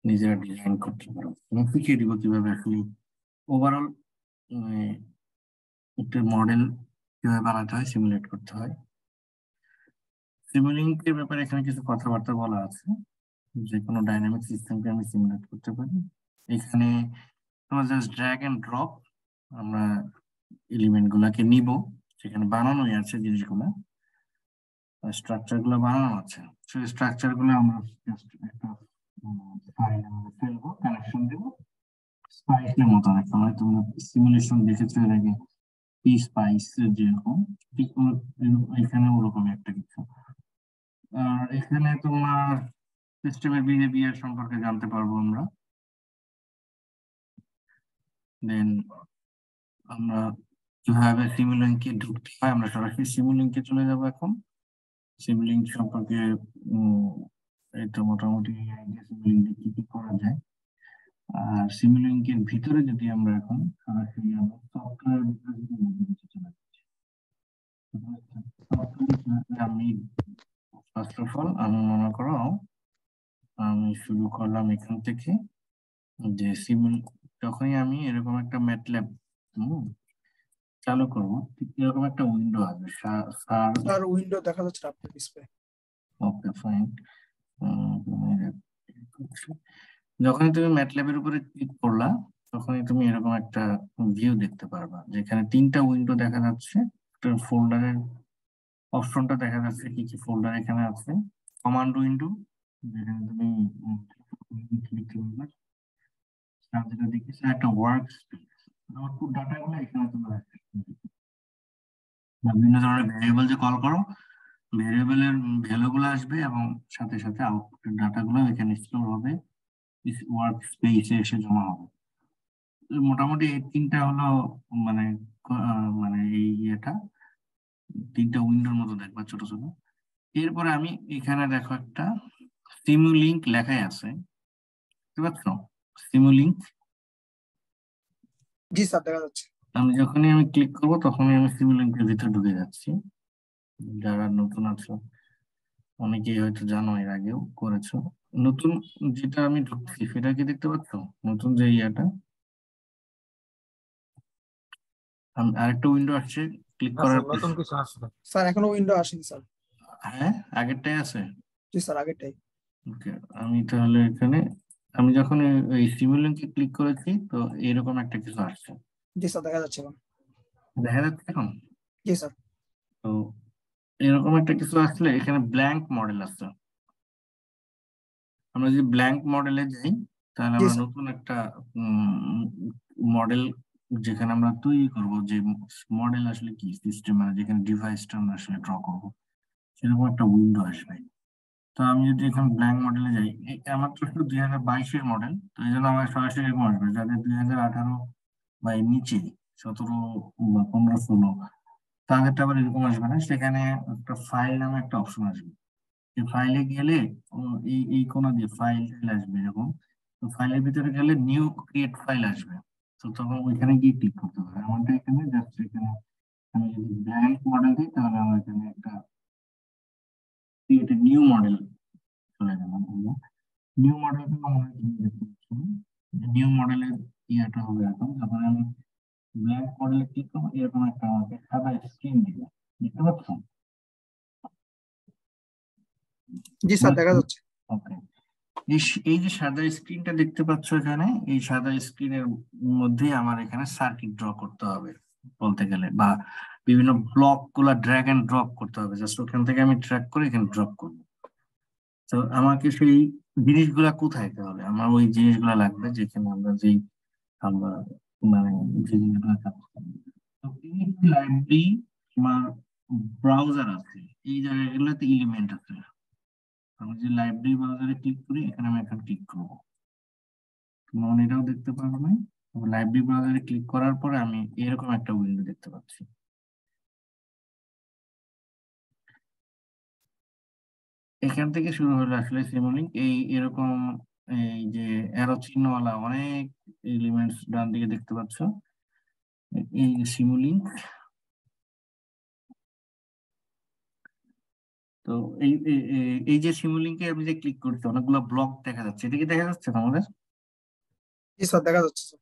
নিজেরা ডিজাইন করতে পারো এবং শিখিয়ে দিব কিভাবে আসলে ওভারঅল একটা মডেল কিভাবে বানাতে হয়, সিমুলেট করতে হয়। সিমুলিংকের ব্যাপারে এখানে কিছু কথাবার্তা বলা আছে। যে কোনো ডাইনামিক সিস্টেমকে আমি সিমুলেট করতে পারি। এখানে আমরা জাস্ট ড্র্যাগ এন্ড ড্রপ আমরা এলিমেন্ট গুলাকে নিব, সেখানে বানানোই আছে জিনিসগুলো, স্ট্রাকচার গুলো বানানো আছে। সেই স্ট্রাকচার গুলো আমরা জাস্ট একটা ফাইল আমরা ফেলবো, কানেকশন দেবো, স্পাইসের মতো একটা, মানে তোমরা সিমুলেশন দেখেছো এর আগে পি স্পাইস যেরকম, ঠিক এখানে ওরকম একটা কিছু। আর এখানে তোমার সিস্টেমের বিহেভিয়ার সম্পর্কে জানতে পারবো আমরা। দেন আমরা কিভাবে সিমুলিংকে ঢুকতে হয়, আমরা সরাসরি সিমুলিংকে চলে যাব এখন। সিমুলিং সম্পর্কে এই তো মোটামুটি আইডিয়া সিমুলিং কি কি করা যায়। আর সিমুলিং এর ভিতরে যদি আমরা এখন সরাসরি আমরা সফটওয়্যার ভিতরে যদি কিছু চলে যাচ্ছি, আমি ফার্স্ট অফ অল আমি মনে করো আমি শুরু করলাম এখান থেকে, যে সিমুল যখনই আমি এরকম একটা ম্যাটল্যাব চালু করবো, ঠিক এরকম একটা উইন্ডো আসবে। স্যার উইন্ডো দেখা যাচ্ছে আপনার ডিসপ্লে। Okay fine. যখনই তুমি ম্যাটল্যাবের উপরে ক্লিক করলা, তখনই তুমি এরকম একটা ভিউ দেখতে পারবা, যেখানে তিনটা উইন্ডো দেখা যাচ্ছে। একটা ফোল্ডারের অপশনটা দেখা যাচ্ছে, কি কি ফোল্ডার এখানে আছে। কমান্ড উইন্ডো, যেখানে তুমি ক্লিক করবে, যেটা দেখেছো একটা ওয়ার্ক স্পেস, আউটপুট ডাটা গুলো এখানে তোমরা বিভিন্ন ধরনের ভেরিয়েবল যে কল করো, ভেরিয়েবলের ভ্যালু গুলো আসবে এবং সাথে সাথে আউটপুটের ডাটা গুলো এখানে স্টোর হবে, ওয়ার্ক স্পেসে এসে জমা হবে। মোটামুটি এই তিনটা হলো মানে মানে এই ইয়েটা তিনটা উইন্ডোর মতো দেখবা, ছোট ছোট। এরপরে আমি এখানে দেখো একটা সিমুলিংক লেখাই আছে, বুঝতে পারছো? সিমুলিংক। জি স্যার দেখা যাচ্ছে। যখনই আমি ক্লিক করবো তখনই আমি সিমুলিংকের ভিতরে ঢুকে যাচ্ছি। যারা নতুন আছো অনেকেই হয়তো জানো, এর আগেও করেছো। নতুন যেটা আমি ঢুকছি সেটা কি দেখতে পাচ্ছ? নতুন যে ইয়েটা, আরেকটা উইন্ডো আসছে ক্লিক করার পর। নতুন কিছু আসবে স্যার এখনো উইন্ডো আসেনি স্যার। হ্যাঁ, আগেরটাই আছে। জি স্যার আগেরটাই। ওকে, আমি তাহলে এখানে আমি যখন এই সিমুলিংকে ক্লিক করেছি তো এরকম একটা কিছু আসছে, জি স্যার দেখা যাচ্ছে এখন। দেখা যাচ্ছে এখন। জি স্যার। তো এরকম একটা কিছু আসলে এখানে ব্ল্যাঙ্ক মডেল আছে। আমরা যদি ব্ল্যাঙ্ক মডেলে যাই, তাহলে জি আমরা স্যার। নতুন একটা মডেল যেখানে আমরা তৈরি করব, যে মডেল আসলে কি সিস্টেম, মানে যেখানে ডিভাইসটা আমরা আসলে ড্র করবো, সেরকম একটা উইন্ডো আসবে। তো আমি যদি এখানে ব্ল্যাঙ্ক মডেলে যাই, আমার তো শুধু 2022-এর মডেল, তো এই জন্য আমার সরাসরি এরকম আসবে। যাদের 2018 বা এর নিচে 17 বা 15 16, তাদেরটা আবার এরকম আসবে না। সেখানে একটা ফাইল নামে একটা অপশন আসবে। এই ফাইলে গেলে এই এই কোণা দিয়ে ফাইল আসবে এরকম। তো ফাইলের ভিতরে গেলে নিউ ক্রিয়েট ফাইল আসবে। তো তখন ওইখানে গিয়ে ক্লিক করতে হবে। আমাদের এখানে জাস্ট এখানে আমি যদি ব্ল্যাঙ্ক মডেল দিই, তাহলে আমরা এখানে একটা ক্রিয়েট নিউ মডেল চলে গেলাম। নিউ মডেল নিউ মডেলের ইয়েটা হবে এখন, যখন আমি ব্ল্যাঙ্ক মডেলে ক্লিক করবো, এরকম একটা আমাকে সাদা স্ক্রিন দিবে, দেখতে পাচ্ছ? জি স্যার দেখা যাচ্ছে। ওকে, এই যে সাদা স্ক্রিনটা দেখতে পাচ্ছ এখানে, এই সাদা স্ক্রিনের মধ্যে আমার এখানে সার্কিট ড্র করতে হবে বলতে গেলে, বা বিভিন্ন ব্লক গুলা ড্র্যাগ এন্ড ড্রপ করতে হবে। জাস্ট ওখান থেকে আমি ট্র্যাক করে এখানে ড্রপ করবো। তো আমাকে সেই জিনিসগুলা কোথায়, তাহলে আমার ওই জিনিসগুলা লাগবে যেখানে আমরা যেই আমরা মানে যে জিনিসগুলা কাজ করবো। তো এই লাইব্রেরি আমার ব্রাউজার আছে, এই জায়গাগুলোতে এলিমেন্ট আছে। আমি যে লাইব্রেরি ব্রাউজারে ক্লিক করি, এখানে আমি এখন ক্লিক করবো, তোমরা এটাও দেখতে পারবে না। লাইব্রেরি ব্রাউজারে ক্লিক করার পরে আমি এরকম একটা উইন্ডো দেখতে পাচ্ছি। এখান থেকে শুরু হলো আসলে সিমুলিং। এই এরকম এই যে অ্যারো চিহ্নওয়ালা অনেক এলিমেন্টস ডান দিকে দেখতে পাচ্ছ, এই সিমুলিং। তো তো এই যে সিমুলিংকে আমি যে ক্লিক করছি অনেকগুলো ব্লক দেখা যাচ্ছে, এটা কি দেখা যাচ্ছে তোমাদের? জি স্যার দেখা যাচ্ছে স্যার।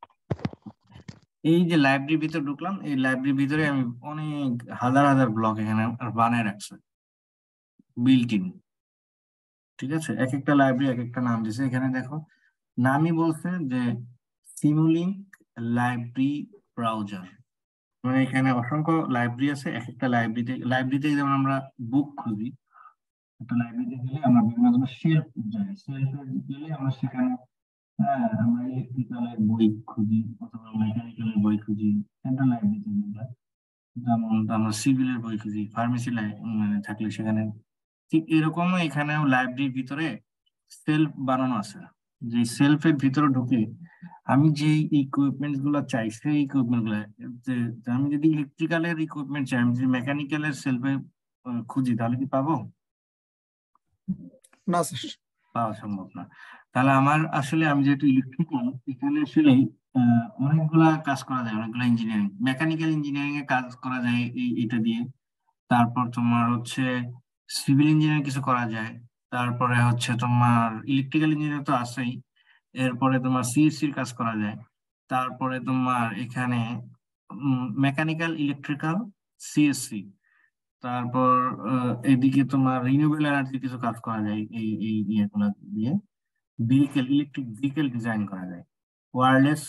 এই যে লাইব্রেরির ভিতরে ঢুকলাম, এই লাইব্রেরির ভিতরে আমি অনেক হাজার হাজার ব্লক এখানে বানায় রাখছে বিল্ট ইন। ঠিক আছে, এক একটা লাইব্রেরি এক একটা নাম দিছে। এখানে দেখো নামই বলছে যে সিমুলিংক লাইব্রেরি ব্রাউজার। মানে এখানে অসংখ্য লাইব্রেরি আছে, এক একটা লাইব্রেরিতে যেমন আমরা বুক খুঁজি, একটা লাইব্রেরিতে গেলে আমরা বিভিন্ন ধরনের শেলফ যাই, শেলফে গেলে আমরা সেখানে আমরা ইলেকট্রিক্যালের বই খুঁজি অথবা মেকানিক্যালের বই খুঁজি। সেন্ট্রাল লাইব্রেরিতে যেগুলো, যেমন আমরা সিভিলের বই খুঁজি, ফার্মেসি মানে থাকলে সেখানে। ঠিক এরকম এখানেও লাইব্রেরির ভিতরে সেলফ বানানো আছে। যে সেলফের ভিতরে ঢুকে আমি যে ইকুইপমেন্ট গুলো চাই সেই ইকুইপমেন্ট গুলো, যে যে আমি যদি ইলেকট্রিক্যালের ইকুইপমেন্ট চাই, আমি যদি মেকানিক্যালের সেলফে খুঁজি, তাহলে কি পাবো? না স্যার। পাওয়া সম্ভব না। তাহলে আমার আসলে আমি যেহেতু ইলেকট্রিক্যাল, এখানে আসলে অনেকগুলা কাজ করা যায়, অনেকগুলা ইঞ্জিনিয়ারিং, মেকানিক্যাল ইঞ্জিনিয়ারিং এর কাজ করা যায় এটা দিয়ে। তারপর তোমার হচ্ছে সিভিল ইঞ্জিনিয়ারিং কিছু করা যায়। তারপরে হচ্ছে তোমার ইলেকট্রিক্যাল ইঞ্জিনিয়ার তো আছেই, এরপরে তোমার সিএসসির কাজ করা যায়। তারপরে তোমার এখানে মেকানিক্যাল ইলেকট্রিক্যাল সিএসসি। তারপর এদিকে তোমার রিনিউয়েবল এনার্জি কিছু কাজ করা যায় এই এই ইয়েগুলো দিয়ে। ইলেকট্রিক ভেহিকেল ডিজাইন করা যায়, ওয়্যারলেস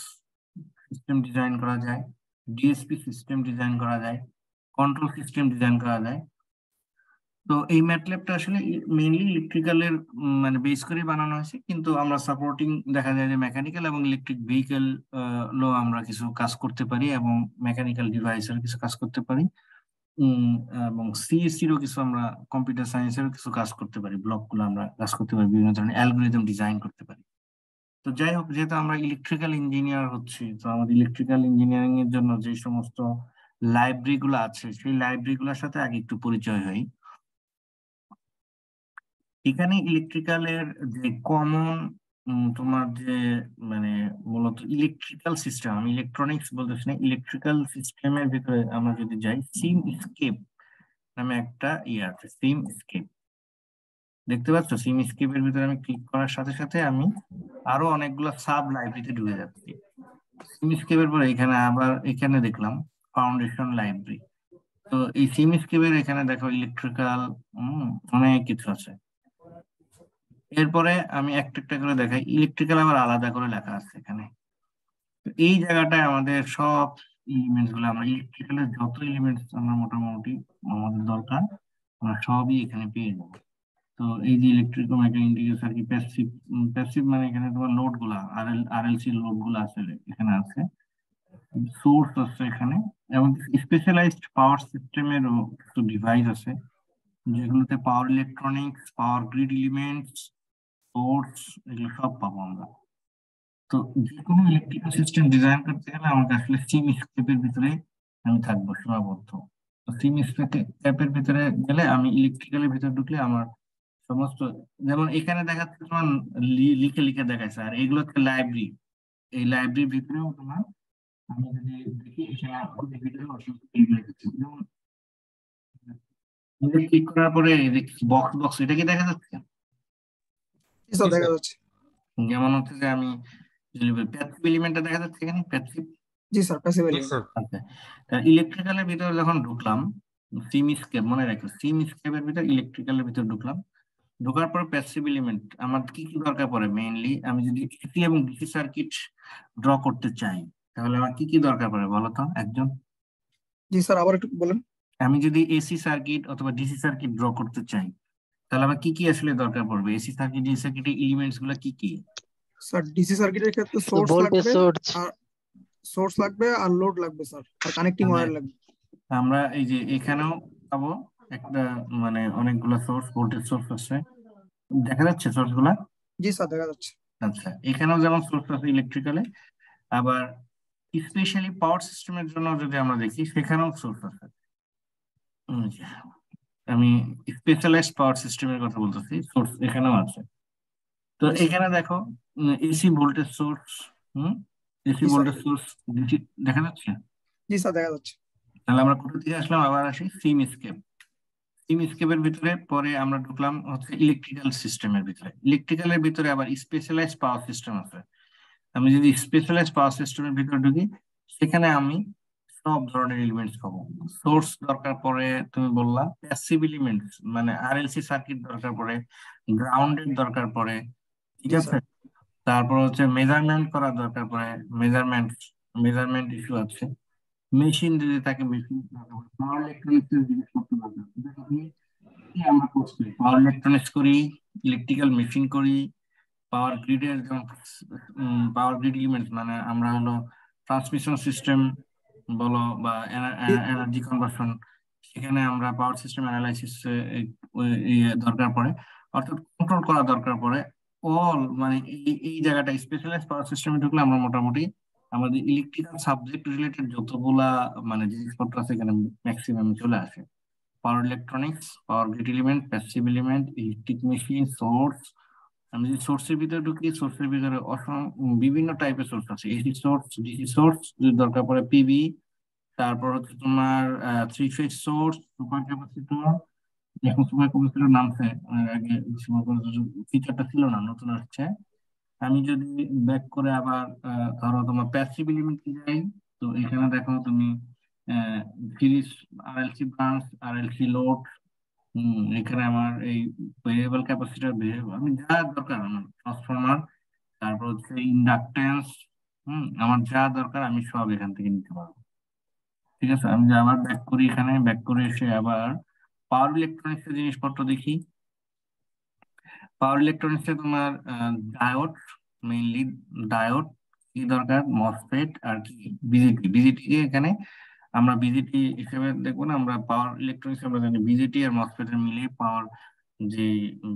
সিস্টেম ডিজাইন করা যায়, ডিএসপি সিস্টেম ডিজাইন করা যায়, কন্ট্রোল সিস্টেম ডিজাইন করা যায়। তো এই ম্যাটল্যাবটা আসলে মেইনলি ইলেকট্রিক্যালের মানে বেস করে বানানো হয়েছে, কিন্তু আমরা সাপোর্টিং দেখা যায় যে মেকানিক্যাল এবং ইলেকট্রিক ভেহিকেল লো আমরা কিছু কাজ করতে পারি, এবং মেকানিক্যাল ডিভাইসের কিছু কাজ করতে পারি। উম, এবং সিএসসিরও কিছু আমরা, কম্পিউটার সায়েন্সেরও কিছু কাজ করতে পারি, ব্লকগুলো আমরা কাজ করতে পারি, বিভিন্ন ধরনের অ্যালগোরিদম ডিজাইন করতে পারি। তো যাই হোক, যেহেতু আমরা ইলেকট্রিক্যাল ইঞ্জিনিয়ার হচ্ছি, তো আমাদের ইলেকট্রিক্যাল ইঞ্জিনিয়ারিং এর জন্য যে সমস্ত লাইব্রেরি গুলো আছে সেই লাইব্রেরি গুলোর সাথে আগে একটু পরিচয় হই। এখানে ইলেকট্রিক্যালের যে কমন তোমার যে মানে মূলত ইলেকট্রিক্যাল সিস্টেম, আমি ইলেকট্রনিক্স বলতেছি না, ইলেকট্রিক্যাল সিস্টেমের ভিতরে আমরা যদি যাই, সিম স্কেপ নামে একটা ইয়ে আছে, সিম স্কেপ। দেখতে পাচ্ছ, সিম স্কেপের ভিতরে আমি ক্লিক করার সাথে সাথে আমি আরো অনেকগুলো সাব লাইব্রেরিতে ঢুকে যাচ্ছি। সিম স্কেপের পরে এখানে আবার এখানে দেখলাম ফাউন্ডেশন লাইব্রেরি। তো এই সিম স্কেপের এখানে দেখো ইলেকট্রিক্যাল অনেক কিছু আছে। এরপরে আমি একটা একটা করে দেখাই, ইলেকট্রিক্যাল আবার আলাদা করে লেখা আছে এখানে। তো এই জায়গাটায় আমাদের সব এলিমেন্টস গুলো, আমরা ইলেকট্রিক্যালের যত এলিমেন্টস আমরা মোটামুটি আমাদের দরকার, আমরা সবই এখানে পেয়ে যাবো। তো এই যে electrical mechanical circuit, passive, passive মানে এখানে তোমার লোড গুলা, আরএলসি লোড গুলা আছে এখানে আছে, সোর্স আছে এখানে, এবং স্পেশালাইজড পাওয়ার সিস্টেমেরও কিছু ডিভাইস আছে, যেগুলোতে পাওয়ার electronics, power grid elements, source, এগুলো সব পাবো আমরা। তো যে কোনো ইলেকট্রিক্যাল সিস্টেম ডিজাইন করতে গেলে আমাকে আসলে সিম স্কেপের ভিতরে আমি থাকবো সীমাবদ্ধ। তো সিম স্কেপের ভিতরে গেলে আমি ইলেকট্রিক্যালের ভিতরে ঢুকলে আমার সমস্ত, যেমন এখানে দেখাচ্ছে তোমার লিখে লিখে দেখাচ্ছে, আর এগুলো হচ্ছে লাইব্রেরি। এই লাইব্রেরির ভিতরেও তোমার, আমি যদি দেখি এখানে অনেক ভিতরে অসংখ্য টেবিল লিখেছি, যেমন ক্লিক করার পরে বক্স বক্স, এটা কি দেখা যাচ্ছে? জি স্যার দেখা যাচ্ছে। যেমন হচ্ছে যে আমি প্যাসিভ এলিমেন্টটা দেখা যাচ্ছে এখানে, প্যাসিভ। জি স্যার প্যাসিভ জি এলিমেন্ট। স্যার। আচ্ছা, ইলেকট্রিক্যালের ভিতরে যখন ঢুকলাম, সিম স্কেপ মনে রাখো, সিম স্কেপের ভিতরে ইলেকট্রিক্যালের ভিতরে ঢুকলাম, ঢোকার পর প্যাসিভ এলিমেন্ট আমার কি কি দরকার পড়ে, মেইনলি আমি যদি এসি এবং ডিসি সার্কিট ড্র করতে চাই, তাহলে আমার কি কি দরকার পড়ে বলো তো একজন? জি স্যার আবার একটু বলেন। আমি যদি এসি সার্কিট অথবা ডিসি সার্কিট ড্র করতে চাই, তাহলে আমার কি কি আসলে দরকার পড়বে? এসি সার্কিট ডিসি সার্কিটের এলিমেন্টস গুলো কি কি? স্যার ডিসি সার্কিটের ক্ষেত্রে সোর্স ভোল্টেজ লাগবে, সোর্স। আর সোর্স লাগবে আর লোড লাগবে স্যার, আর কানেক্টিং মানে ওয়্যার লাগবে। আমরা এই যে এখানেও পাবো একটা, মানে অনেকগুলো সোর্স, ভোল্টেজ সোর্স আছে, দেখা যাচ্ছে সোর্স গুলা? জি স্যার দেখা যাচ্ছে। আচ্ছা, এখানেও যেমন সোর্স আছে ইলেকট্রিক্যালে, আবার স্পেশালি পাওয়ার সিস্টেমের জন্য যদি আমরা দেখি, সেখানেও সোর্স আছে। যে আমি স্পেশালাইজড পাওয়ার সিস্টেমের কথা বলতেছি, সোর্স এখানেও আছে। তো জি স্যার। এখানে দেখো এসি ভোল্টেজ সোর্স, এসি জি স্যার। ভোল্টেজ সোর্স দেখা যাচ্ছে। জি স্যার দেখা যাচ্ছে। তাহলে আমরা কোথা থেকে আসলাম, আবার আসি সিম স্কেপ। স্কিমের ভিতরে পরে আমরা ঢুকলাম হচ্ছে ইলেকট্রিক্যাল সিস্টেমের ভিতরে। ইলেকট্রিক্যালের ভিতরে আবার স্পেশালাইজড পাওয়ার সিস্টেম আছে। আমি যদি স্পেশালাইজড পাওয়ার সিস্টেমের ভিতরে ঢুকি, সেখানে আমি সব ধরনের এলিমেন্টস পাবো। সোর্স দরকার পড়ে, তুমি বললা প্যাসিভ এলিমেন্টস মানে আরএলসি সার্কিট দরকার পড়ে, গ্রাউন্ডের দরকার পড়ে, ঠিক জি আছে। স্যার। তারপর হচ্ছে মেজারমেন্ট করার দরকার পড়ে, মেজারমেন্ট মেজারমেন্ট ইস্যু আছে। মেশিন যদি থাকে, মেশিন পাওয়ার ইলেকট্রনিক্স এর জিনিসপত্র দরকার। দেখো তুমি, কি আমরা করছি, পাওয়ার ইলেকট্রনিক্স করি, ইলেকট্রিক্যাল মেশিন করি, পাওয়ার গ্রিডের যেমন পাওয়ার গ্রিড এলিমেন্টস মানে আমরা হলো ট্রান্সমিশন সিস্টেম বলো বা এনার্জি কনভার্সন, সেখানে আমরা পাওয়ার সিস্টেম অ্যানালাইসিস দরকার পড়ে, অর্থাৎ কন্ট্রোল করা দরকার পড়ে। অল মানে এই জায়গাটা স্পেশালাইজ পাওয়ার সিস্টেমে ঢুকলে আমরা মোটামুটি আমাদের ইলেকট্রিক্যাল সাবজেক্ট রিলেটেড যতগুলা মানে জিনিসপত্র আছে এখানে ম্যাক্সিমাম চলে আসে। Power electronics, power grid element, passive element, electric machine, source. আমি যদি সোর্সের ভিতরে ঢুকি, সোর্সের ভিতরে বিভিন্ন টাইপের সোর্স আছে, এসি সোর্স, ডিসি সোর্স, যদি দরকার পড়ে পিভি। তারপর হচ্ছে তোমার three phase source, super capacitor. এখন সুপার ক্যাপাসিটর নামছে, আগে সুপার ক্যাপাসিটর ফিচারটা ছিল না, নতুন আসছে। আমি যদি ব্যাক করে আবার ধরো তোমার প্যাসিভ এলিমেন্টে যাই, তো এখানে দেখো তুমি series RLC branch, RLC load. এখানে আমার এই ভেরিয়েবল ক্যাপাসিটর, আমি যা দরকার আমার ট্রান্সফরমার, তারপর হচ্ছে ইন্ডাকটেন্স। আমার যা দরকার আমি সব এখান থেকে নিতে পারবো। ঠিক আছে, আমি যে আবার ব্যাক করি, এখানে ব্যাক করে এসে আবার পাওয়ার ইলেকট্রনিক্স এর জিনিসপত্র দেখি। পাওয়ার ইলেকট্রনিক্স এ তোমার ডায়োড, মেইনলি ডায়োড কি দরকার, মসফেট আর কি বিজেটি। বিজেটি এখানে আমরা বিজেটি হিসেবে দেখবো না, আমরা পাওয়ার ইলেকট্রনিক্স আমরা জানি বিজেটি আর মসফেট এর মিলিয়ে পাওয়ার যে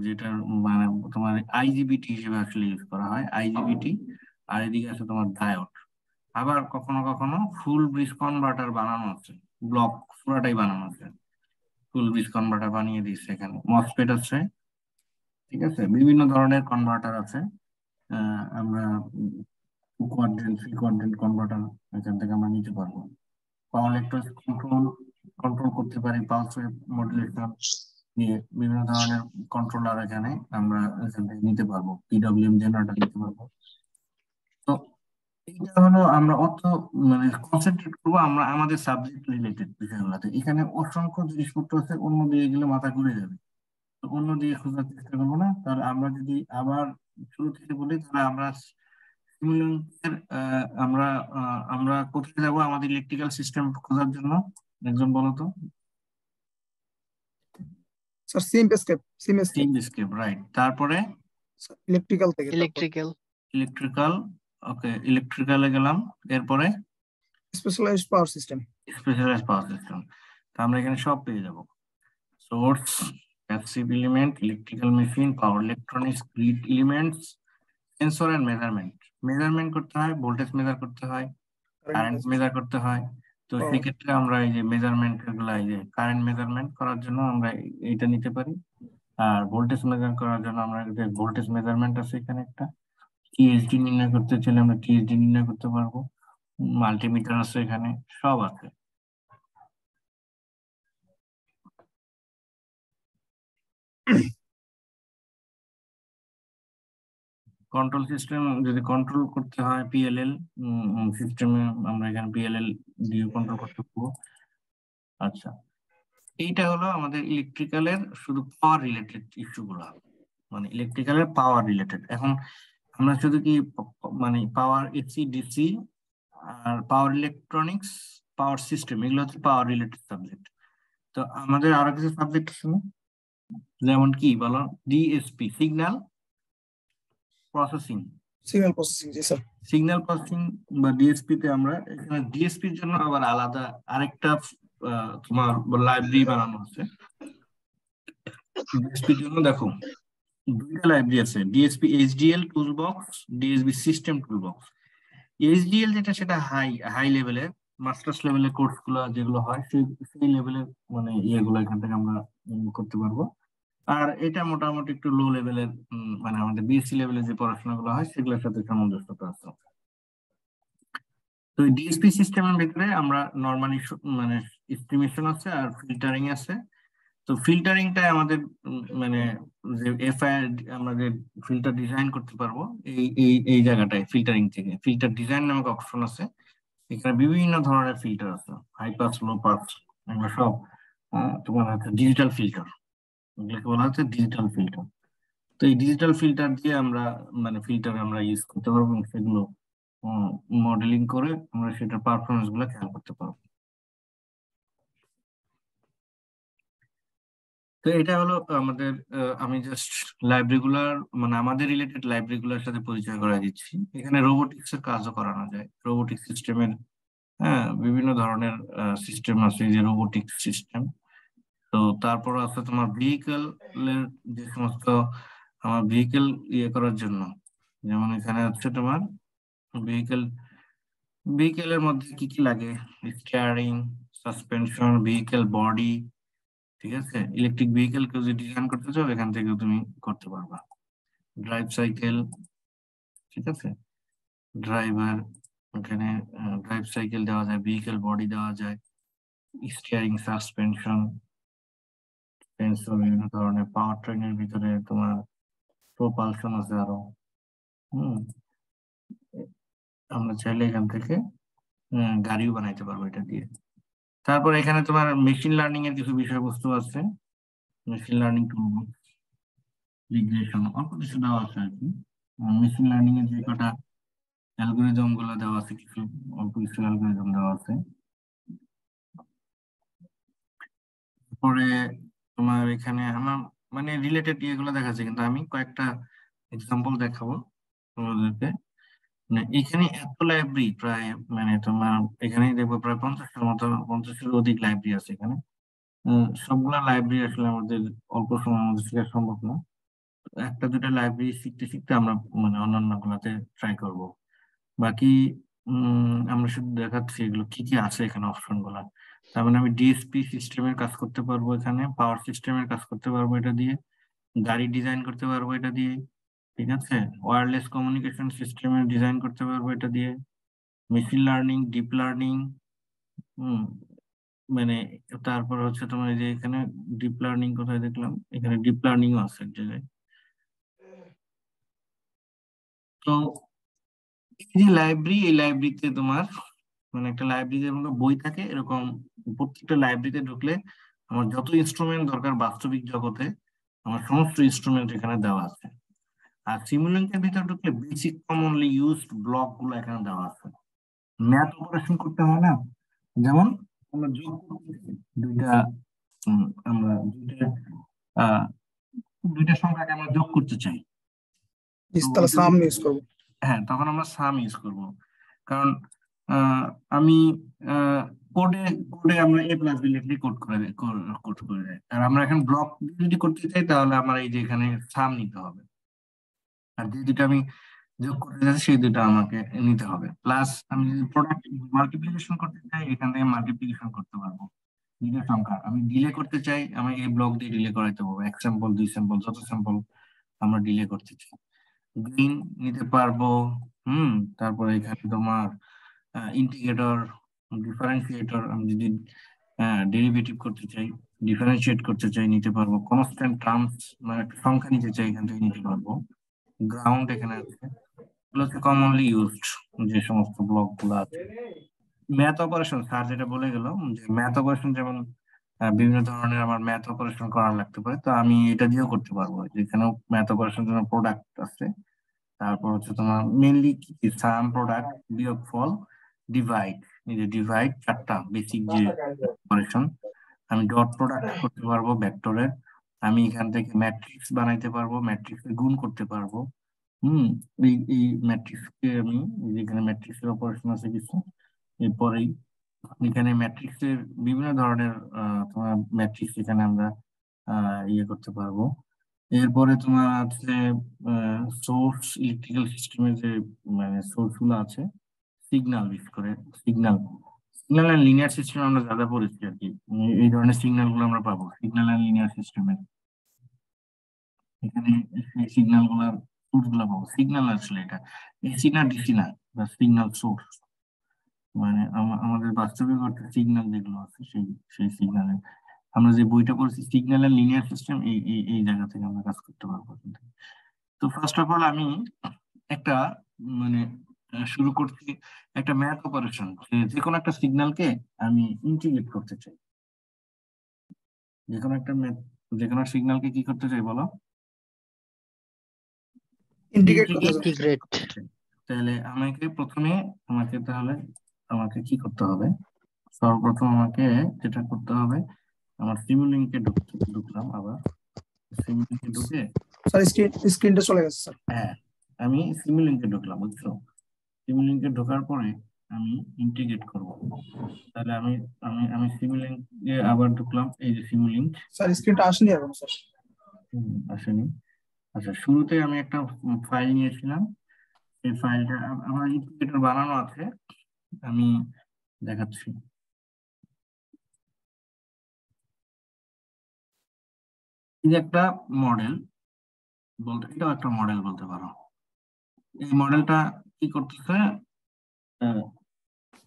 যেটা মানে তোমার আইজিবিটি হিসেবে আসলে ইউজ করা হয়, আইজিবিটি। আর এদিকে আছে তোমার ডায়োড। আবার কখনো কখনো ফুল ব্রিজ কনভার্টার বানানো আছে, ব্লক পুরাটাই বানানো আছে, ফুল ব্রিজ কনভার্টার বানিয়ে দিচ্ছে। এখানে মসফেট আছে, ঠিক আছে, বিভিন্ন ধরনের কনভার্টার আছে। আমরা two quadrant, three quadrant converter এখান থেকে আমরা নিতে পারবো। পাওয়ার ইলেকট্রনিক্স কন্ট্রোল কন্ট্রোল করতে পারি, পালস মডুলেশন নিয়ে বিভিন্ন ধরনের কন্ট্রোলার এখানে আমরা এখান থেকে নিতে পারবো, পিডব্লিউএম জেনারেটর নিতে পারবো। তো এইটা হলো আমরা অত মানে কনসেন্ট্রেট করবো আমরা আমাদের সাবজেক্ট রিলেটেড বিষয়গুলোতে। এখানে অসংখ্য জিনিসপত্র আছে, অন্য দিয়ে গেলে মাথা ঘুরে যাবে, তো অন্য দিয়ে খোঁজার চেষ্টা করবো না। তাহলে আমরা যদি আবার শুরু থেকে বলি, তাহলে আমরা সিমুলেশনের আমরা কোথায় যাবো আমাদের ইলেকট্রিক্যাল সিস্টেম খোঁজার জন্য, একজন বলো তো। Sir Simscape, Simscape. Simscape, right. তারপরে ইলেকট্রিক্যাল থেকে তারপর ইলেকট্রিক্যাল। ইলেকট্রিক্যাল, ওকে, ইলেকট্রিক্যালে গেলাম। এরপরে specialized power system. Specialize power system. তো আমরা এখানে সব পেয়ে যাব, source, passive element, electrical machine, power electronics, grid elements, sensor and measurement. Measurement করতে হয়, ভোল্টেজ মেজার করতে হয়, কারেন্ট মেজার করতে হয়। তো ও, সেক্ষেত্রে আমরা এই যে মেজারমেন্ট গুলা, এই যে কারেন্ট মেজারমেন্ট করার জন্য আমরা এইটা নিতে পারি। আর ভোল্টেজ মেজার করার জন্য আমরা ভোল্টেজ মেজারমেন্ট আছে এখানে একটা। টিএসডি নির্ণয় করতে চাইলে আমরা টিএসডি নির্ণয় করতে পারবো। মাল্টিমিটার আছে এখানে, সব আছে। কন্ট্রোল সিস্টেম যদি কন্ট্রোল করতে হয়, পিএলএল সিস্টেমে আমরা এখানে পিএলএল দিয়ে কন্ট্রোল করতে পারবো। আচ্ছা, এইটা হলো আমাদের ইলেকট্রিক্যালের শুধু পাওয়ার রিলেটেড ইস্যুগুলো, মানে ইলেকট্রিক্যালের পাওয়ার রিলেটেড। এখন আমরা শুধু কি মানে পাওয়ার এসি ডিসি আর পাওয়ার ইলেকট্রনিক্স, পাওয়ার সিস্টেম, এগুলো হচ্ছে পাওয়ার রিলেটেড সাবজেক্ট। তো আমাদের আরো কিছু সাবজেক্ট আছে না, যেমন কি বলো, DSP, signal processing. Signal processing, জি স্যার। সিগন্যাল প্রসেসিং বা ডিএসপি তে আমরা এখানে ডিএসপির জন্য আবার আলাদা আরেকটা তোমার লাইব্রেরি বানানো আছে। ডিএসপির জন্য দেখো দুইটা লাইব্রেরি আছে, DSP HDL toolbox, DSP system toolbox. HDL যেটা, সেটা হাই হাই লেভেলের মাস্টার্স লেভেলের কোর্স গুলো যেগুলো হয়, সেই লেভেলের মানে ইয়েগুলো এখান থেকে আমরা করতে পারবো। আর এটা মোটামুটি একটু লো লেভেলের, মানে আমাদের বিএসসি লেভেলের যে পড়াশোনাগুলো হয় সেগুলোর সাথে সামঞ্জস্যতা আছে। তো ডিএসপি সিস্টেমের ভিতরে আমরা নর্মালি মানে এস্টিমেশন আছে আর ফিল্টারিং আছে। তো ফিল্টারিংটা আমাদের মানে যে এফআই আমাদের ফিল্টার ডিজাইন করতে পারবো এই এই এই জায়গাটায় ফিল্টারিং থেকে ফিল্টার ডিজাইন নামক অপশন আছে। এখানে বিভিন্ন ধরনের ফিল্টার আছে, হাই পাস, লো পাস, এগুলো সব তোমার হচ্ছে ডিজিটাল ফিল্টার, এগুলোকে বলা হচ্ছে ডিজিটাল ফিল্টার। তো এই ডিজিটাল ফিল্টার দিয়ে আমরা মানে ফিল্টার আমরা ইউজ করতে পারবো এবং সেগুলো মডেলিং করে আমরা সেটার পারফরমেন্স গুলো খেয়াল করতে পারবো। তো এটা হলো আমাদের আমি জাস্ট লাইব্রেরি গুলার মানে আমাদের রিলেটেড লাইব্রেরি গুলার সাথে পরিচয় করা দিচ্ছি। এখানে রোবোটিক্স এর কাজও করানো যায়, রোবোটিক সিস্টেমের বিভিন্ন ধরনের সিস্টেম আছে, এই যে রোবোটিক সিস্টেম। তো তারপর আছে তোমার ভেহিকেল এর যে সমস্ত আমার ভেহিকেল ইয়ে করার জন্য, যেমন এখানে হচ্ছে তোমার ভেহিকেল ভেহিকেলের মধ্যে কি কি লাগে, স্টিয়ারিং, সাসপেনশন, ভেহিকেল বডি, ঠিক আছে। ইলেকট্রিক ভেহিকেল কেউ যদি ডিজাইন করতে চাও এখান থেকে তুমি করতে পারবা। ড্রাইভ সাইকেল, ঠিক আছে, ড্রাইভার, এখানে ড্রাইভ সাইকেল দেওয়া যায়, ভেহিকেল বডি দেওয়া যায়, স্টিয়ারিং, সাসপেনশন, বিভিন্ন ধরনের পাওয়ার ট্রেনের ভিতরে তোমার প্রোপালশন আছে আরো। হম আমরা চাইলে এখান থেকে গাড়িও বানাইতে পারবো এটা দিয়ে। তারপর এখানে তোমার মেশিন লার্নিং এর কিছু বিষয়বস্তু আছে, মেশিন লার্নিং টুলবক্স, রিগ্রেশন, অল্প কিছু দেওয়া আছে আর কি। মেশিন লার্নিং এর যে কটা অ্যালগোরিদম গুলো দেওয়া আছে, কিছু অল্প কিছু অ্যালগোরিদম দেওয়া আছে। পরে তোমার এখানে আমার মানে রিলেটেড ইয়েগুলো দেখাচ্ছে, কিন্তু আমি কয়েকটা এক্সাম্পল দেখাবো তোমাদেরকে। মানে এখানে এত লাইব্রেরি প্রায় মানে তোমার এখানে দেখবো প্রায় 50টার মতো, 50-এর অধিক লাইব্রেরি আছে এখানে। সবগুলা লাইব্রেরি আসলে আমাদের অল্প সময়ের মধ্যে শেখা সম্ভব না। একটা দুটা লাইব্রেরি শিখতে শিখতে আমরা মানে অন্যান্য গুলাতে ট্রাই করব। বাকি আমরা শুধু দেখাচ্ছি এগুলো কি কি আছে এখানে অপশন গুলা। তার মানে আমি ডিএসপি সিস্টেমের কাজ করতে পারবো, এখানে পাওয়ার সিস্টেমের কাজ করতে পারবো এটা দিয়ে, গাড়ি ডিজাইন করতে পারবো এটা দিয়ে, ঠিক আছে, ওয়্যারলেস কমিউনিকেশন সিস্টেমের ডিজাইন করতে পারবো এটা দিয়ে, মেশিন লার্নিং, ডিপ লার্নিং, হম মানে তারপর হচ্ছে তোমার এই যে এখানে ডিপ লার্নিং কোথায় দেখলাম, এখানে ডিপ লার্নিংও আছে এক জায়গায়। তো এই যে লাইব্রেরি, এই লাইব্রেরিতে তোমার মানে একটা লাইব্রেরিতে বই থাকে এরকম, প্রত্যেকটা লাইব্রেরিতে ঢুকলে আমার যত ইনস্ট্রুমেন্ট দরকার বাস্তবিক জগতে আমার সমস্ত ইনস্ট্রুমেন্ট এখানে দেওয়া আছে। আর সিমুলিংকের ভিতরে ঢুকলে বেসিক কমনলি ইউজড ব্লক গুলো এখানে দেওয়া আছে। ম্যাথ অপারেশন করতে হয় না, যেমন আমরা যোগ করতেছি দুইটা, আমরা আহ দুইটা সংখ্যাকে আমরা যোগ করতে চাই, তো তাহলে ওইটা সাম ইউজ করবো। হ্যাঁ তখন আমরা সাম ইউজ করব। কারণ আমি কোডে কোডে আমরা এ প্লাস বি লিখলে কোড করে দেয়। আর আমরা এখন ব্লক যদি করতে চাই তাহলে আমার এই যে এখানে সাম নিতে হবে, আর যে দুটো আমি যোগ করতে চাই সেই দুটো আমাকে নিতে হবে। প্লাস আমি যদি প্রোডাক্ট মাল্টিপ্লিকেশন করতে চাই এখান থেকে মাল্টিপ্লিকেশন করতে পারবো। দুটো সংখ্যা আমি ডিলে করতে চাই, আমি এই ব্লক দিয়ে ডিলে করাইতে পারবো, এক স্যাম্পল, দুই স্যাম্পল, যত স্যাম্পল আমরা ডিলে করতে চাই। গ্রিন নিতে পারবো। হুম তারপরে এখানে তোমার ইন্টিগ্রেটর, ডিফারেন্সিয়েটর, আমি যদি ডেরিভেটিভ করতে চাই, ডিফারেন্সিয়েট করতে চাই নিতে পারবো। কনস্ট্যান্ট টার্মস মানে একটা সংখ্যা নিতে চাই এখান থেকে নিতে পারবো। গ্রাউন্ড এখানে আছে, এগুলো হচ্ছে কমনলি ইউজড যে সমস্ত ব্লক গুলো আছে। ম্যাথ অপারেশন স্যার যেটা বলে গেল, যে ম্যাথ অপারেশন যেমন বিভিন্ন ধরনের আমার ম্যাথ অপারেশন করা লাগতে পারে, তো আমি এটা দিয়েও করতে পারবো। যেখানে ম্যাথ অপারেশন জন্য প্রোডাক্ট আছে, তারপর হচ্ছে তোমার মেইনলি কি সাম, প্রোডাক্ট, বিয়োগফল, ডিভাইড। এই যে ডিভাইড চারটা বেসিক যে অপারেশন, আমি ডট প্রোডাক্ট করতে পারবো ভেক্টরের, আমি এখান থেকে ম্যাট্রিক্স বানাইতে পারবো, ম্যাট্রিক্স গুণ করতে পারবো। হুম এই ম্যাট্রিক্স কে আমি যেখানে ম্যাট্রিক্স এর অপারেশন আছে কিছু, এরপরেই এখানে ম্যাট্রিক্স এর বিভিন্ন ধরনের তোমার ম্যাট্রিক্স এখানে আমরা ইয়ে করতে পারবো। এরপরে তোমার আছে সোর্স, ইলেকট্রিক্যাল সিস্টেমের যে মানে সোর্স গুলো আছে, সিগন্যাল, বিশেষ করে signal, signal and linear system আমরা যারা পড়েছি আর কি, এই ধরনের সিগন্যাল গুলো আমরা পাবো সিগন্যাল এন্ড লিনিয়ার সিস্টেমের। এখানে সেই সিগন্যাল গুলার সোর্স গুলো পাবো। সিগন্যাল আসলে এটা এসি না ডিসি না, সিগন্যাল সোর্স মানে আমাদের বাস্তবিক অর্থে সিগন্যাল যেগুলো আছে সেই সেই সিগন্যাল। আমরা যে বইটা পড়ছি সিগন্যাল এন্ড লিনিয়ার সিস্টেম, এই এই এই জায়গা থেকে আমরা কাজ করতে পারবো। তো ফার্স্ট অফ অল আমি একটা মানে শুরু করছি একটা ম্যাথ অপারেশন, যে কোনো একটা সিগন্যালকে আমি ইন্টিগ্রেট করতে চাই। যে কোনো একটা ম্যাথ, যে কোনো সিগন্যালকে কি করতে চাই বলো? ইন্টিগ্রেট করতে চাই। ইন্টিগ্রেট। তাহলে আমাকে কি করতে হবে? সর্বপ্রথম আমাকে যেটা করতে হবে, আমার সিমুলিংকে ঢুকলাম আবার। সিমুলিংকে ঢুকে স্যার স্ক্রিনটা চলে গেছে স্যার। হ্যাঁ, আমি সিমুলিংকে ঢুকলাম, বুঝছো? সিমুলিংকে ঢোকার পরে আমি ইন্টিগ্রেট করব। তাহলে আমি আমি আমি সিমুলিংকে আবার ঢুকলাম, এই যে সিমুলিংক। স্যার স্ক্রিনটা আসেনি এখন স্যার। আসেনি? আচ্ছা, শুরুতে আমি একটা ফাইল নিয়েছিলাম, এই ফাইলটা আমার ইন্টিগ্রেটর বানানো আছে, আমি দেখাচ্ছি। এই যে একটা মডেল এটাও একটা মডেল বলতে পারো। এই মডেলটা কি করতেছে,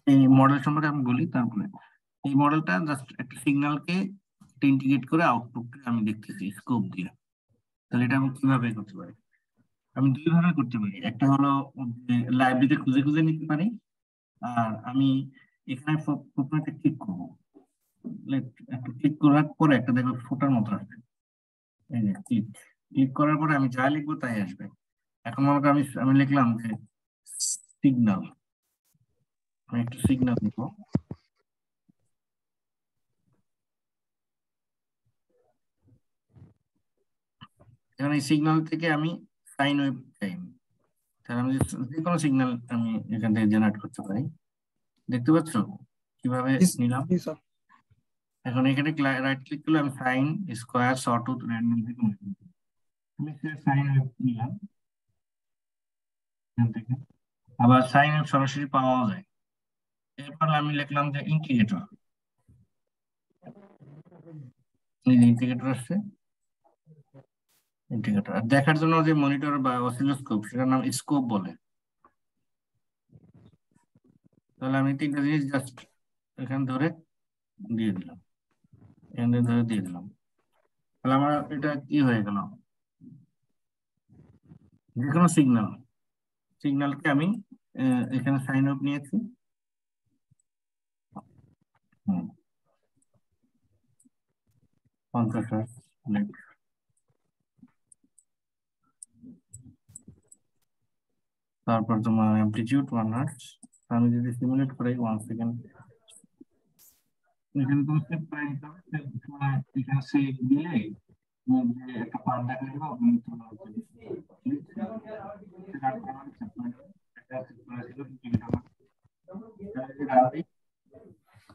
এই মডেল সম্পর্কে আমি বলি। তারপরে এই মডেলটা জাস্ট একটা সিগন্যালকে ইন্টিগ্রেট করে আউটপুটটা আমি দেখতেছি স্কোপ দিয়ে। তাহলে এটা আমি কিভাবে করতে পারি? আমি দুই ভাবে করতে পারি। একটা হলো লাইব্রেরিতে খুঁজে খুঁজে নিতে পারি, আর আমি এখানে প্রথমে একটা ক্লিক করবো। একটা ক্লিক করার পরে একটা দেখবে ফোটার মতো আসবে, এই যে ক্লিক করার পরে আমি যা লিখবো তাই আসবে। এখন মনে করি আমি লিখলাম যে সিগন্যাল, আমি একটা সিগন্যাল লিখবো। এখন এই সিগন্যাল থেকে আমি সাইন ওয়েভ চাই, তাহলে আমি যে কোনো সিগন্যাল আমি এখান থেকে জেনারেট করতে পারি। দেখতে পাচ্ছ কিভাবে নিলাম? জি স্যার। এখন এখানে রাইট ক্লিক করলে আমি সাইন, স্কোয়ার, সটুথ, র্যান্ডম থেকে আমি সাইন ওয়েভ নিলাম এখান থেকে। আবার সাইন ওয়েভ সরাসরি পাওয়া যায়। এরপর আমি লিখলাম যে ইন্টিগ্রেটর, ইন্টিগ্রেটর আসছে। ইন্টিগ্রেটর দেখার জন্য যে মনিটর বা অসিলোস্কোপ, সেটার নাম স্কোপ বলে। তাহলে আমি তিনটা জিনিস জাস্ট এখানে ধরে দিয়ে দিলাম, এখানে ধরে দিয়ে দিলাম। তাহলে আমার এটা কি হয়ে গেল? যে কোনো সিগন্যালকে আমি এখানে সাইন আপ নিয়েছি। হুম, 50 হার্টজ, তারপর তোমার অ্যামপ্লিটিউড 1 হার্টজ। আমি যদি সিমুলেট করি 1 সেকেন্ড, এখানে তুমি সেভ করে নিতে হবে। এখানে সেভ দিলে যে একটা পার্ট দেখা যাবে, আপনি তোমার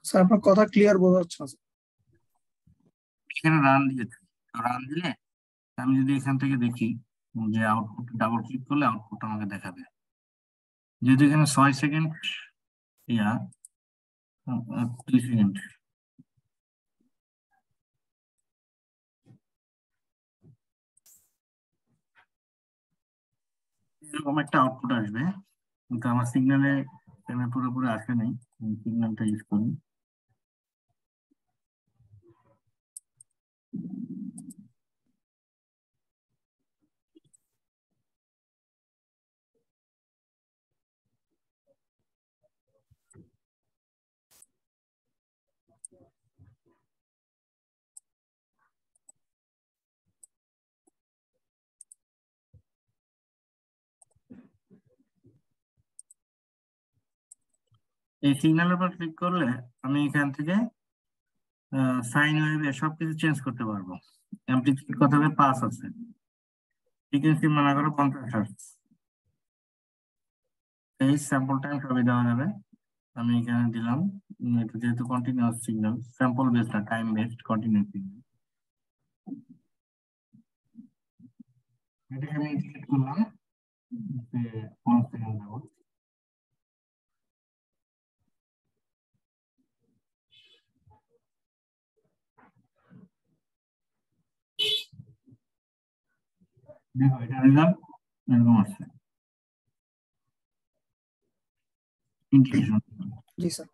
স্যার আপনার কথা ক্লিয়ার বোঝা যাচ্ছে না। এখানে রান দিয়েছি। রান দিলে আমি যদি এখান থেকে দেখি যে আউটপুট, ডাবল ক্লিক করলে আউটপুট আমাকে দেখাবে। যেহেতু এখানে 6 সেকেন্ড, ইয়া 2 সেকেন্ড, এরকম একটা আউটপুট আসবে। কিন্তু আমার সিগন্যালে পুরোপুরি আসে নাই, সিগন্যালটা ইউজ করি। এই সিগন্যালের উপর ক্লিক করলে আমি এখান থেকে সাইন ওয়েভে সবকিছু চেঞ্জ করতে পারবো। অ্যামপ্লিটিউড কত হবে? 5 আছে। ফ্রিকোয়েন্সি মনে করো 50 হার্টজ। এই স্যাম্পল টাইম সবই দেওয়া যাবে। আমি এখানে দিলাম, এটা যেহেতু কন্টিনিউয়াস সিগন্যাল, স্যাম্পল বেসড না, টাইম বেসড কন্টিনিউয়াস সিগন্যাল। এটাকে আমি ইন্ডিকেট করলাম যে 5 সেকেন্ড দেবো। দেখো এটা রেজাল্ট এরকম আসছে, ইন্ডিকেশন। জি স্যার।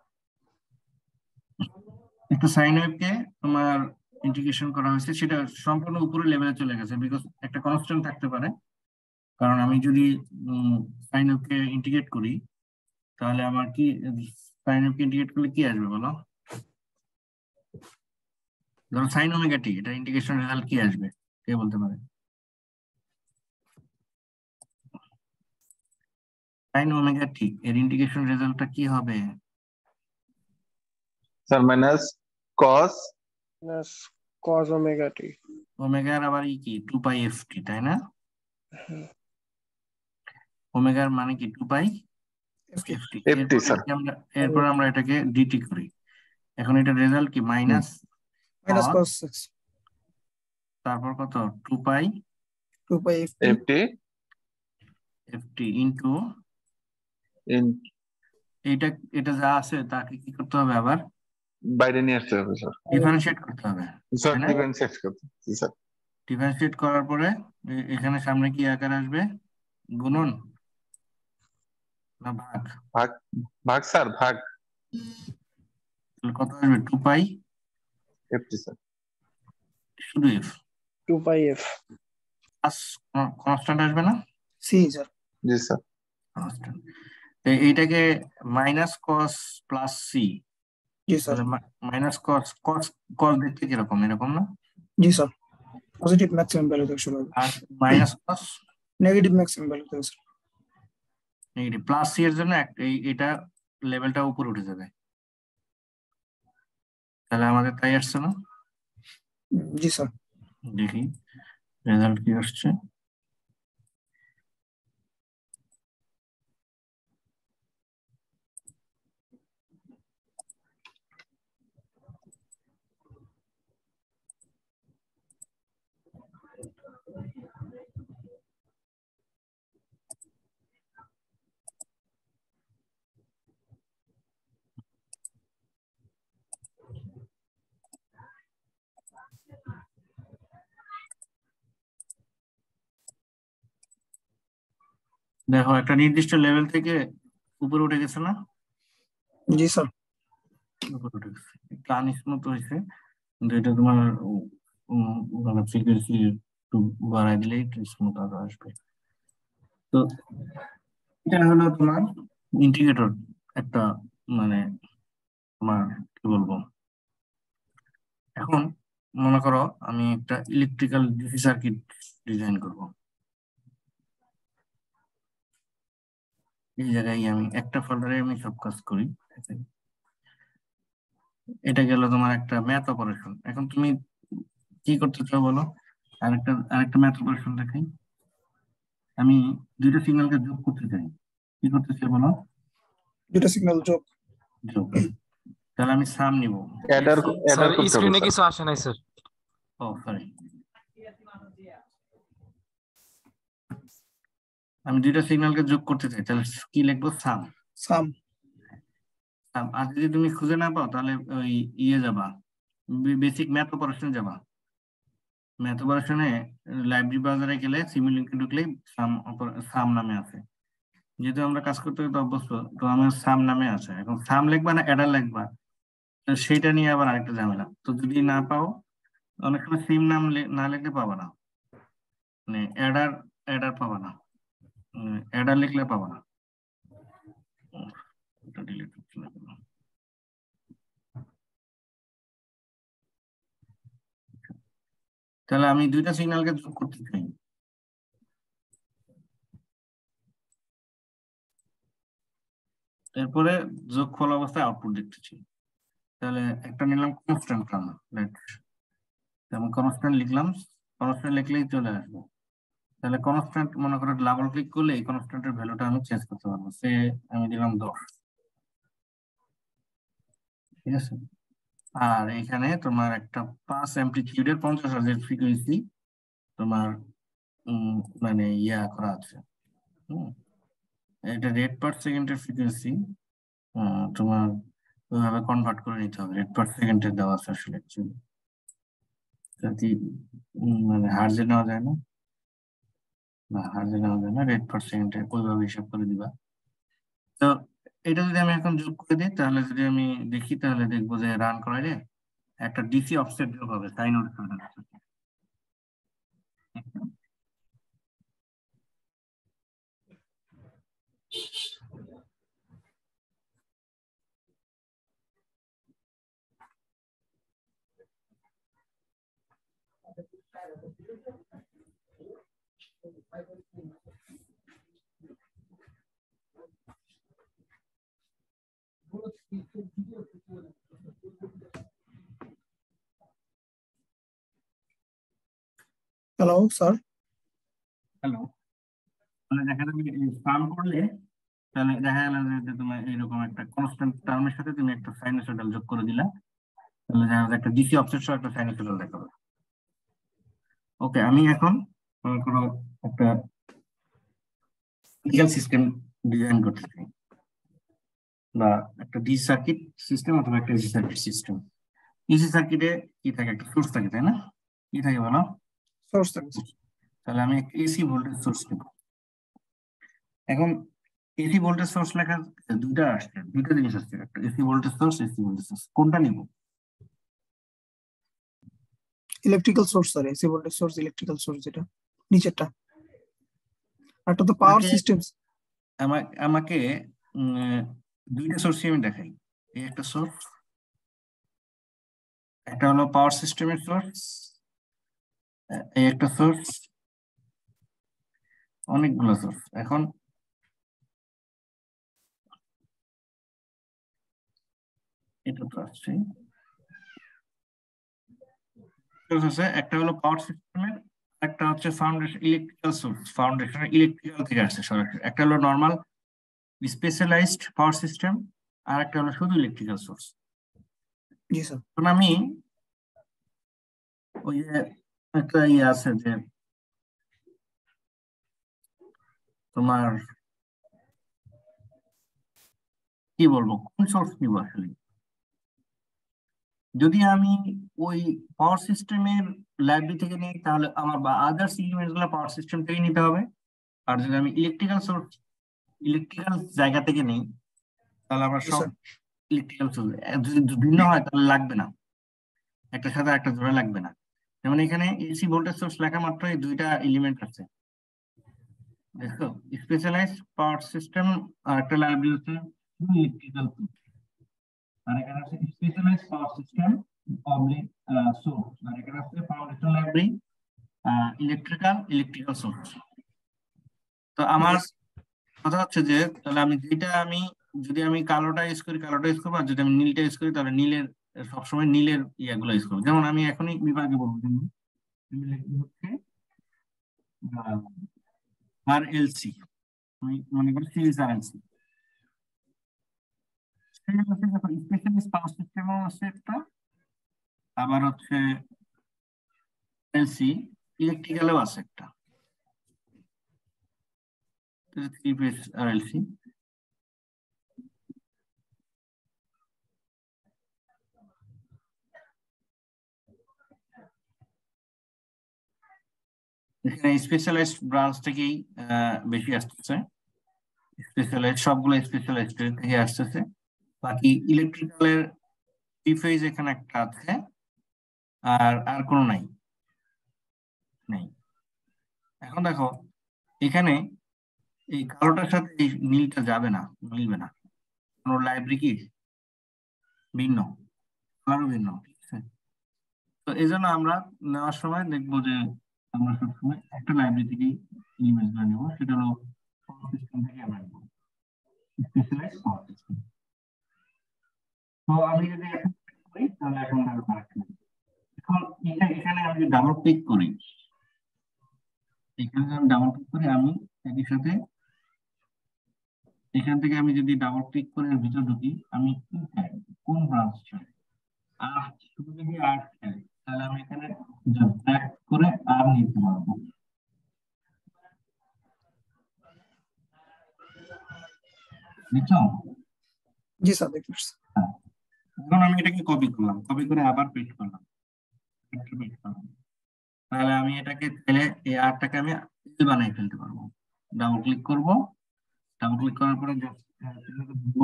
একটা সাইন ওয়েভকে তোমার ইন্টিগ্রেশন করা হয়েছে সেটা সম্পূর্ণ উপরের লেভেলে চলে গেছে, বিকজ একটা কনস্ট্যান্ট থাকতে পারে। কারণ আমি যদি সাইন ওকে ইন্টিগ্রেট করি তাহলে আমার কি সাইন ওকে ইন্টিগ্রেট করলে কি আসবে বলো? ধরো সাইন ওমেগা টি, এটা ইন্টিগ্রেশন রেজাল্ট কি আসবে কে বলতে পারে? সাইন ওমেগা টি এর ইন্টিগ্রেশন রেজাল্টটা কি হবে? Sir minus cos plus cos omega t. ওমেগার আবার কি 2 পাই এফ টি, তাই না? ওমেগার মানে কি 2 pi FT F T. FT sir. এরপর আমরা এটাকে ডিটি করি। এখন এটা রেজাল্ট কি মাইনাস minus cos 6 তারপর কত 2 পাই 2 pi FT FT F T into in এটা যা আছে তাকে কি করতে হবে আবার বাইরে নিয়ে আসতে হবে স্যার। ডিফারেন্সিয়েট করতে হবে, স্যার তাই না? ডিফারেন্সিয়েট করতে জি স্যার। ডিফারেন্সিয়েট করার পরে এখানে সামনে কি আকার আসবে? গুণন না ভাগ? ভাগ ভাগ স্যার ভাগ তাহলে কত আসবে 2 পাই FT স্যার। শুধু F 2 pi F plus constant আসবে না? C sir. জি স্যার। কনস্ট্যান্ট। এইটাকে মাইনাস কস প্লাস সি, জি স্যার। তাহলে মাইনাস কস কস কস দেখতে কিরকম, এরকম না? জি স্যার, পজিটিভ ম্যাক্সিমাম ভ্যালু থেকে শুরু হবে, আর minus cos negative maximum value থেকে স্যার। নেগেটিভ। প্লাস সি এর জন্য এটা লেভেলটা উপরে উঠে যাবে, তাহলে আমাদের তাই আসছে না? জি স্যার। দেখি রেজাল্ট কি আসছে। দেখো একটা নির্দিষ্ট লেভেল থেকে উপরে উঠে গেছে না? জি স্যার। উপরে উঠে গেছে, একটু আনস্মুথ হয়েছে, কিন্তু এটা তোমার মানে ফ্রিকোয়েন্সি একটু বাড়াই দিলেই একটু স্মুথ আরো আসবে। তো এটা হলো তোমার ইন্টিগ্রেটর একটা, মানে তোমার কি বলবো, এখন মনে করো আমি একটা ইলেকট্রিক্যাল ডিসি সার্কিট ডিজাইন করব। এই জায়গায় আমি একটা ফোল্ডারে আমি সব কাজ করি। এটা গেল তোমার একটা ম্যাথ অপারেশন। এখন তুমি কি করতে চাও বলো? আরেকটা ম্যাথ অপারেশন দেখাই। আমি দুইটা সিগন্যালকে যোগ করতে চাই, কি করতে চাই বলো? দুটো সিগন্যাল যোগ। যোগ। তাহলে আমি সাম নিব। অ্যাডার স্যার করতে হবে স্ক্রিনে স্যার। কিছু আসে নাই স্যার। ও সরি, আমি দুইটা সিগন্যালকে যোগ করতে চাই, তাহলে কি লিখবো? সাম। সাম। আর যদি তুমি খুঁজে না পাও তাহলে ওই যাবা, বেসিক ম্যাথ অপারেশন যাবা। ম্যাথ অপারেশনে লাইব্রেরি ব্রাউজারে গেলে সিমুলিংকে ঢুকলেই সাম নামে আছে। যেহেতু আমরা কাজ করতে করতে অভ্যস্ত, তো আমার সাম নামে আছে। এখন সাম লিখবা না অ্যাডার লিখবা, তো সেইটা নিয়ে আবার আরেকটা ঝামেলা। তো যদি না পাও, অনেক সময় সিম নাম না লিখলে পাবা না, মানে অ্যাডার পাবা না, অ্যাডার লিখলে পাবা না। এটা ডিলিট হচ্ছে না কেন? তাহলে আমি দুইটা সিগন্যালকে যোগ করতে চাই, এরপরে যোগফল অবস্থায় আউটপুট দেখতেছি। তাহলে একটা নিলাম কনস্ট্যান্ট টার্ম, যেমন কনস্ট্যান্ট লিখলাম, কনস্ট্যান্ট লিখলেই চলে আসবে। তাহলে কনস্ট্যান্ট মনে করো ডাবল ক্লিক করলে এই কনস্ট্যান্টের ভ্যালুটা আমি চেঞ্জ করতে পারবো। সে আমি দিলাম 10, ঠিক আছে। আর এখানে তোমার একটা পাস অ্যামপ্লিটিউডের 50,000 ফ্রিকোয়েন্সি তোমার মানে করা আছে। এটা রেট পার সেকেন্ডের ফ্রিকোয়েন্সি, তোমার ওইভাবে কনভার্ট করে নিতে হবে। রেট পার সেকেন্ডের দেওয়া আছে আসলে অ্যাকচুয়ালি, যদি মানে হার্জে নেওয়া যায় না, হার্জে নেওয়া যায় না, রেট পার সেকেন্ডে ওইভাবে হিসাব করে দিবা। তো এটা যদি আমি এখন যোগ করে দিই, তাহলে যদি আমি দেখি তাহলে দেখবো যে রান করা যায়। একটা ডিসি অফসেট যোগ হবে সাইনোড সাথে। Hello sir. হ্যালো, তাহলে দেখা যাবে সাম করলে তাহলে দেখা গেল যে তোমার এরকম একটা কনস্ট্যান্ট টার্মের সাথে তুমি একটা সাইনোসয়েডাল যোগ করে দিলা, তাহলে দেখা যাবে একটা ডিসি অফসেট সহ একটা সাইনোসয়েডাল দেখাবে। ওকে, আমি এখন মনে করো একটা ইলেকট্রিক্যাল সিস্টেম ডিজাইন করতে চাই, বা একটা ডিসি সার্কিট সিস্টেম অথবা একটা এসি সার্কিট সিস্টেম। এসি সার্কিটে কি থাকে, একটা সোর্স থাকে তাই না? কি থাকে বলো? সোর্স থাকছে। তাহলে আমি একটা এসি ভোল্টেজ সোর্স নেব। এখন এসি ভোল্টেজ সোর্স লেখা দুইটা আসছে, দুইটা জিনিস আসছে, একটা AC voltage source, AC voltage source, কোনটা নিব? Electrical source sir, AC voltage source electrical source, যেটা নিচেরটা। একটা তো পাওয়ার সিস্টেম। আমাকে দুইটা সোর্স আমি দেখাই। এই একটা সোর্স, একটা হলো পাওয়ার সিস্টেমের সোর্স, এই একটা সোর্স, অনেকগুলো সোর্স। এখন এটা তো আসছে, একটা হলো পাওয়ার সিস্টেমের, একটা হচ্ছে foundation electrical source, foundation electrical থেকে আসছে সরাসরি। একটা হলো নর্মাল স্পেশালাইজড পাওয়ার সিস্টেম, আর একটা হলো শুধু ইলেকট্রিক্যাল সোর্স। জি স্যার। এখন আমি ওই যে একটা ইয়ে আছে যে তোমার কি বলবো, কোন সোর্স নিব আসলে? যদি আমি ওই পাওয়ার সিস্টেমের লাইব্রেরি থেকে নিই তাহলে আমার বা আদার্স এলিমেন্টস গুলো পাওয়ার সিস্টেম থেকে নিতে হবে। আর যদি আমি ইলেকট্রিক্যাল সোর্স, ইলেকট্রিক্যাল জায়গা থেকে নিই তাহলে আমার জি সব স্যার। Electrical source. যদি ভিন্ন হয় তাহলে লাগবে না, একটা সাথে একটা জোড়া লাগবে না। যেমন এখানে এসি ভোল্টেজ সোর্স লেখা মাত্র এই দুইটা এলিমেন্ট আছে, দেখো, স্পেশালাইজড পাওয়ার সিস্টেম আর একটা লাইব্রেরি হচ্ছে ইলেকট্রিক্যাল সোর্স, আর এখানে আছে specialized power system oblique source, আর এখানে আছে ফাউন্ডেশন লাইব্রেরি ইলেকট্রিক্যাল সোর্স। তো আমার কথা হচ্ছে যে তাহলে আমি যেটা আমি যদি আমি কালোটা ইউজ করি কালোটা ইউজ করবো, আর যদি আমি নীলটা ইউজ করি তাহলে নীলের, সবসময় নীলের ইয়াগুলো ইউজ করবো। যেমন আমি এখনই বিভাগে বলবো, যেমন আমি লিখবো হচ্ছে আর এলসি, আমি মনে করি সিরিজ আর এলসি। স্পেশালিস্ট পাওয়ার সিস্টেমও আছে একটা, আবার হচ্ছে এলসি ইলেকট্রিক্যালও আছে একটা, থ্রি ফেজ আর এলসি। এখানে স্পেশালাইজড ব্রাঞ্চ থেকেই বেশি আসতেছে, স্পেশালাইজড সবগুলো স্পেশালাইজড থেকে আসতেছে। বাকি ইলেকট্রিক্যালের থ্রি ফেজ এখানে একটা আছে, আর আর কোনো নাই নেই। এখন দেখো এখানে এই কালোটার সাথে এই নীলটা যাবে না, মিলবে না, কোনো লাইব্রেরি কি ভিন্ন, কালারও ভিন্ন, ঠিক আছে? তো এই জন্য আমরা নেওয়ার সময় দেখবো যে আমরা সবসময় একটা লাইব্রেরি থেকেই ইমেজগুলো নেবো, সেটা হলো পাওয়ার সিস্টেম থেকে আমরা নেবো, স্পেশালাইজড পাওয়ার সিস্টেম। তো আমি যদি এখন করি তাহলে এখন আর পারছি না। এখন এখানে আমি যদি ডাবল ক্লিক করি, এখানে আমি ডাবল ক্লিক করি, আমি একই সাথে এখান থেকে আমি যদি ডাবল ক্লিক করে এর ভিতর ঢুকি, আমি কি চাই, কোন ব্রাঞ্চ চাই, আর শুধু যদি আর চাই তাহলে আমি এখানে ব্যাক করে আর নিতে পারবো। বুঝছো? জি স্যার, দেখতে পাচ্ছি। হ্যাঁ। এখন আমি এটাকে কপি করলাম, কপি করে আবার পেস্ট করলাম, তাহলে আমি এটাকে তাহলে এই আরটাকে আমি এল বানাই ফেলতে পারবো। ডাবল ক্লিক করবো, ডাবল ক্লিক করার পরে দিব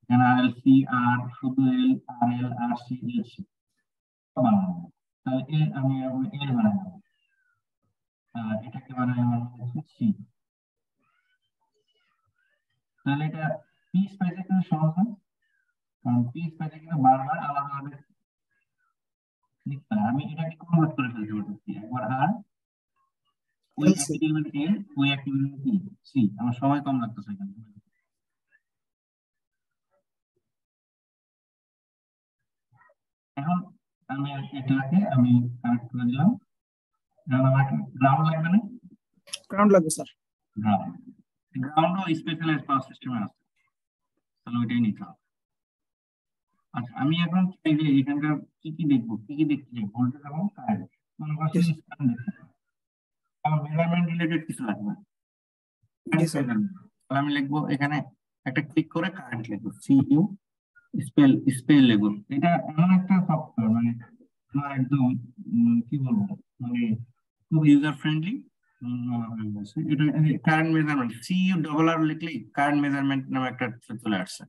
এখানে আর সি, আর শুধু এল, আর এল, আর সি, এল সি, বানাবো, তাহলে আমি এল বানাবো, আর এটাকে বানাই আমার হচ্ছে সি। তাহলে এটা পি স্পেসে কিন্তু সহজ হয়, কারণ পি স্পেসে কিন্তু বারবার আলাদা আলাদা লিখতে হয়। আমি এটাকে কনভার্ট করে ফেলতে পারতেছি, একবার আর ওই এলসি একই এলিমেন্ট এল, ওই একই এলিমেন্ট কি সি, আমার সময় কম লাগতেছে এখানে। এখন আমি এটাকে আমি কানেক্ট করে দিলাম। এখন আমার গ্রাউন্ড লাগবে না? গ্রাউন্ড লাগবে স্যার। গ্রাউন্ড, গ্রাউন্ডও স্পেশালাইজ পাওয়ার সিস্টেমে আছে, তাহলে ওইটাই নিতে হবে। আচ্ছা, আমি এখন চাই যে এখানকার কি কি দেখবো, কি কি দেখতে চাই, ভোল্টেজ এবং কারেন্ট। মনে করছি Yes. আমার মেজারমেন্ট রিলেটেড কিছু লাগবে। জি স্যার। তাহলে আমি লিখবো এখানে একটা ক্লিক করে কারেন্ট লিখবো, সি ইউ স্পেল লিখবো। এটা এমন একটা সফটওয়্যার, মানে আমার একদম কি বলবো, মানে খুব ইউজার ফ্রেন্ডলি। এটা current measurement, C U double R লিখলেই কারেন্ট মেজারমেন্ট নামে একটা চলে আসছে।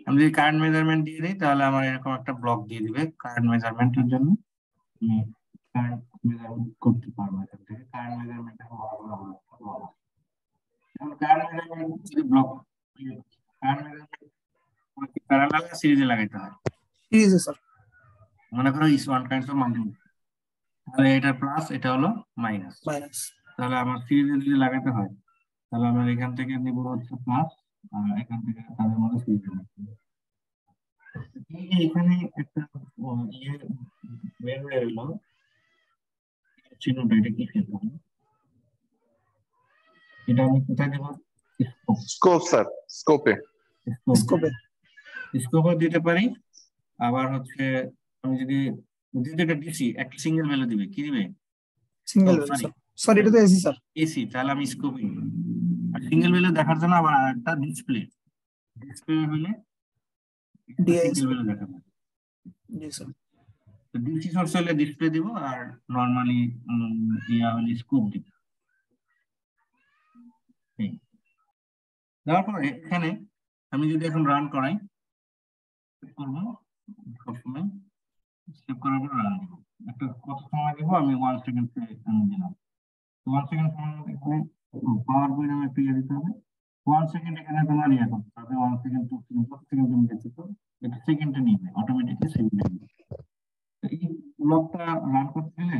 আমি যদি কারেন্ট মেজারমেন্ট দিয়ে দিই, তাহলে আমার এরকম একটা ব্লক দিয়ে দিবে কারেন্ট মেজারমেন্টের জন্য। আমি কারেন্ট মেজারমেন্ট করতে পারবো এখান থেকে। কারেন্ট মেজারমেন্ট এখন কারেন্ট মেজারমেন্ট যদি ব্লক, কারেন্ট মেজারমেন্ট প্যারালাল সিরিজে লাগাইতে হয়। সিরিজে স্যার। মনে করো ইস ওয়ান কাইন্ডস অফ মাল্টিপ্লাই, তাহলে এটা প্লাস, এটা হলো মাইনাস। মাইনাস। তাহলে আমার সিরিজে যদি লাগাতে হয়, তাহলে আমার এখান থেকে নিব হচ্ছে প্লাস, আর এখান থেকে তাদের মধ্যে সিরিজে লাগাতে হবে। এই যে এখানে একটা ইয়ে বের হয়ে এলো চিহ্নটা, এটা কি খেলতে হবে, এটা আমি কোথায় দেবো? Scope sir, স্কোপে। স্কোপে। স্কোপও দিতে পারি, আবার হচ্ছে আমি যদি যেহেতু এটা ডিসি, একটা সিঙ্গেল ভ্যালু দিবে, কি দিবে? Single value sir. সরি, এটা তো এসি স্যার। এসি, তাহলে আমি স্কোপে। আর সিঙ্গেল ভ্যালু দেখার জন্য আবার একটা ডিসপ্লে, ডিসপ্লে হলে ডিএস। সিঙ্গেল ভ্যালু দেখাবে। জি স্যার। তো ডিসি সোর্স হলে ডিসপ্লে দিব, আর নরমালি ইয়া হলে স্কোপ দিব। তারপরে এখানে আমি যদি এখন রান করাই, করবো সবসময় সেভ করার পর রান দিব। একটা কত সময় দিব, আমি 1 সেকেন্ড আমি দিলাম। 1 সেকেন্ড সময় এখানে পাওয়ার পয়েন্ট নামে একটা ইয়ে দিতে হবে। 1 সেকেন্ড এখানে তোমার ইয়ে করতে হবে, 1 সেকেন্ড 2 সেকেন্ড 4 সেকেন্ড তুমি দেখতে তো এটা সেকেন্ডে নিবে, অটোমেটিকলি সেকেন্ডে নিবে। এই ব্লকটা রান করতে গেলে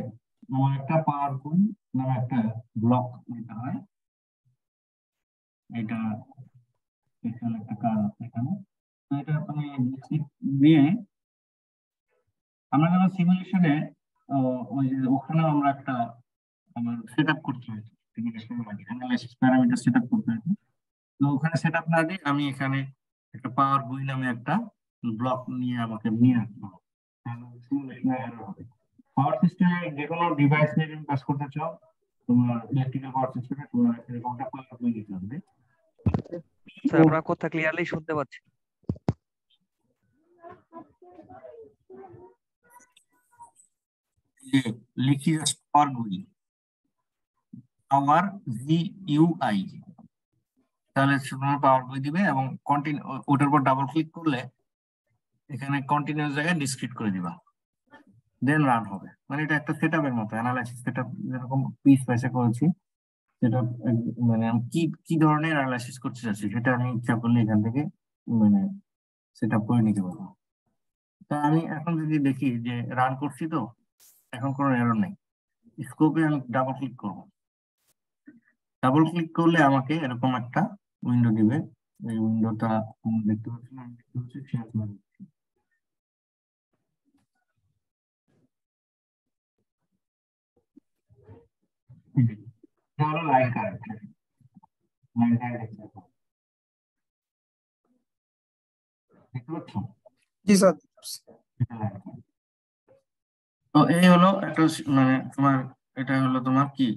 আমার একটা পাওয়ার পয়েন্ট নামে একটা ব্লক নিতে হয়। এটা স্পেশাল একটা কাজ আছে এখানে। তো এটা তুমি দিয়ে আমরা যখন সিমুলেশনে ওই যে ওখানেও আমরা একটা আমার সেট আপ করতে হয়, অ্যানালাইসিস প্যারামিটার সেট আপ করতে হয়। তো ওখানে সেট আপ না দিয়ে আমি এখানে একটা পাওয়ার বই নামে একটা ব্লক নিয়ে আমাকে নিয়ে আসতে হবে, তাহলে সিমুলেশনে এরর হবে। পাওয়ার সিস্টেমে যে কোনো ডিভাইস নিয়ে তুমি কাজ করতে চাও, তোমার ইলেকট্রিক্যাল পাওয়ার সিস্টেমে তোমার এরকম একটা পাওয়ার বই নিতে হবে। স্যার আপনার কথা ক্লিয়ারলি শুনতে পাচ্ছি। লিখি জাস্ট পাওয়ার বই, পাওয়ার VUI, তাহলে তোমার পাওয়ার বই দিবে এবং কন্টিনিউ, ওটার উপর ডাবল ক্লিক করলে এখানে কন্টিনিউয়াস জায়গায় ডিসক্রিট করে দিবা, দেন রান হবে। মানে এটা একটা সেটআপের মতো, অ্যানালাইসিস সেটআপ যেরকম পিস পয়সা করেছি, সেটা মানে আমি কি কি ধরনের অ্যানালাইসিস করতে চাচ্ছি সেটা আমি ইচ্ছা করলে এখান থেকে মানে সেটআপ করে নিতে পারবো। তা আমি এখন যদি দেখি যে রান করছি, তো এখন কোনো এরর নেই। স্কোপে আমি ডাবল ক্লিক করবো, ডাবল ক্লিক করলে আমাকে এরকম একটা উইন্ডো দিবে। এই উইন্ডোটা দেখতে পাচ্ছি না, আমি দেখতে পাচ্ছি শেয়ার করে দিচ্ছি। লাইন কারেন্ট, লাইন কারেন্ট দেখতে পাচ্ছ? জি স্যার। তো এই হলো একটা মানে তোমার, এটা হলো তোমার কি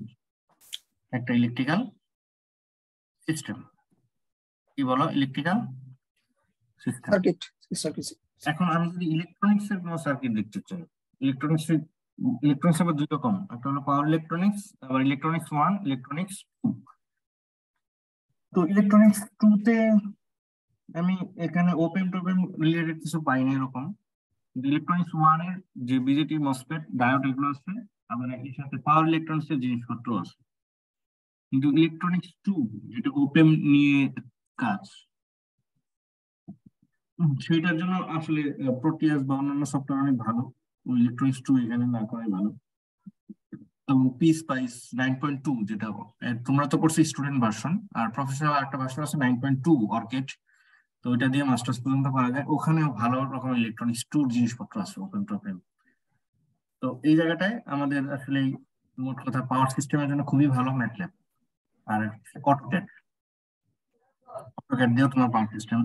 একটা ইলেকট্রিক্যাল সিস্টেম, কি বলো, ইলেকট্রিক্যাল সিস্টেম। সার্কিট। সার্কিট। এখন আমি যদি ইলেকট্রনিক্স এর কোনো সার্কিট দেখতে চাই, ইলেকট্রনিক্স আবার দুই রকম, একটা হলো পাওয়ার ইলেকট্রনিক্স, আবার ইলেকট্রনিক্স 1, ইলেকট্রনিক্স 2। তো ইলেকট্রনিক্স 2 তে আমি এখানে ওপেন টোপেন রিলেটেড কিছু পাইনি এরকম, ইলেকট্রনিক্স ওয়ান এর যে বিজেটি মসফেট ডায়োড এগুলো আছে, আবার একই সাথে পাওয়ার ইলেকট্রনিক্স এর জিনিসপত্র আছে। কিন্তু ইলেকট্রনিক্স টু যেটা ওপেন নিয়ে কাজ, সেইটার জন্য আসলে প্রোটিয়াস বা অন্যান্য সফটওয়্যার অনেক ভালো, ইলেকট্রনিক্স টু এখানে না করাই ভালো। এবং পি স্পাইস 9.2 যেটা তোমরা তো পড়ছো স্টুডেন্ট ভার্সন, আর প্রফেশনাল একটা ভার্সন আছে 9.2 অর্কিড, তো ওইটা দিয়ে মাস্টার্স পর্যন্ত করা যায়। ওখানেও ভালো রকম ইলেকট্রনিক্স টুর জিনিসপত্র আছে ওপেন টপেন। তো এই জায়গাটায় আমাদের আসলে মোট কথা পাওয়ার সিস্টেমের জন্য খুবই ভালো ম্যাটল্যাব। আর অটোক্যাড, অটোক্যাড দিয়েও তোমার পাওয়ার সিস্টেম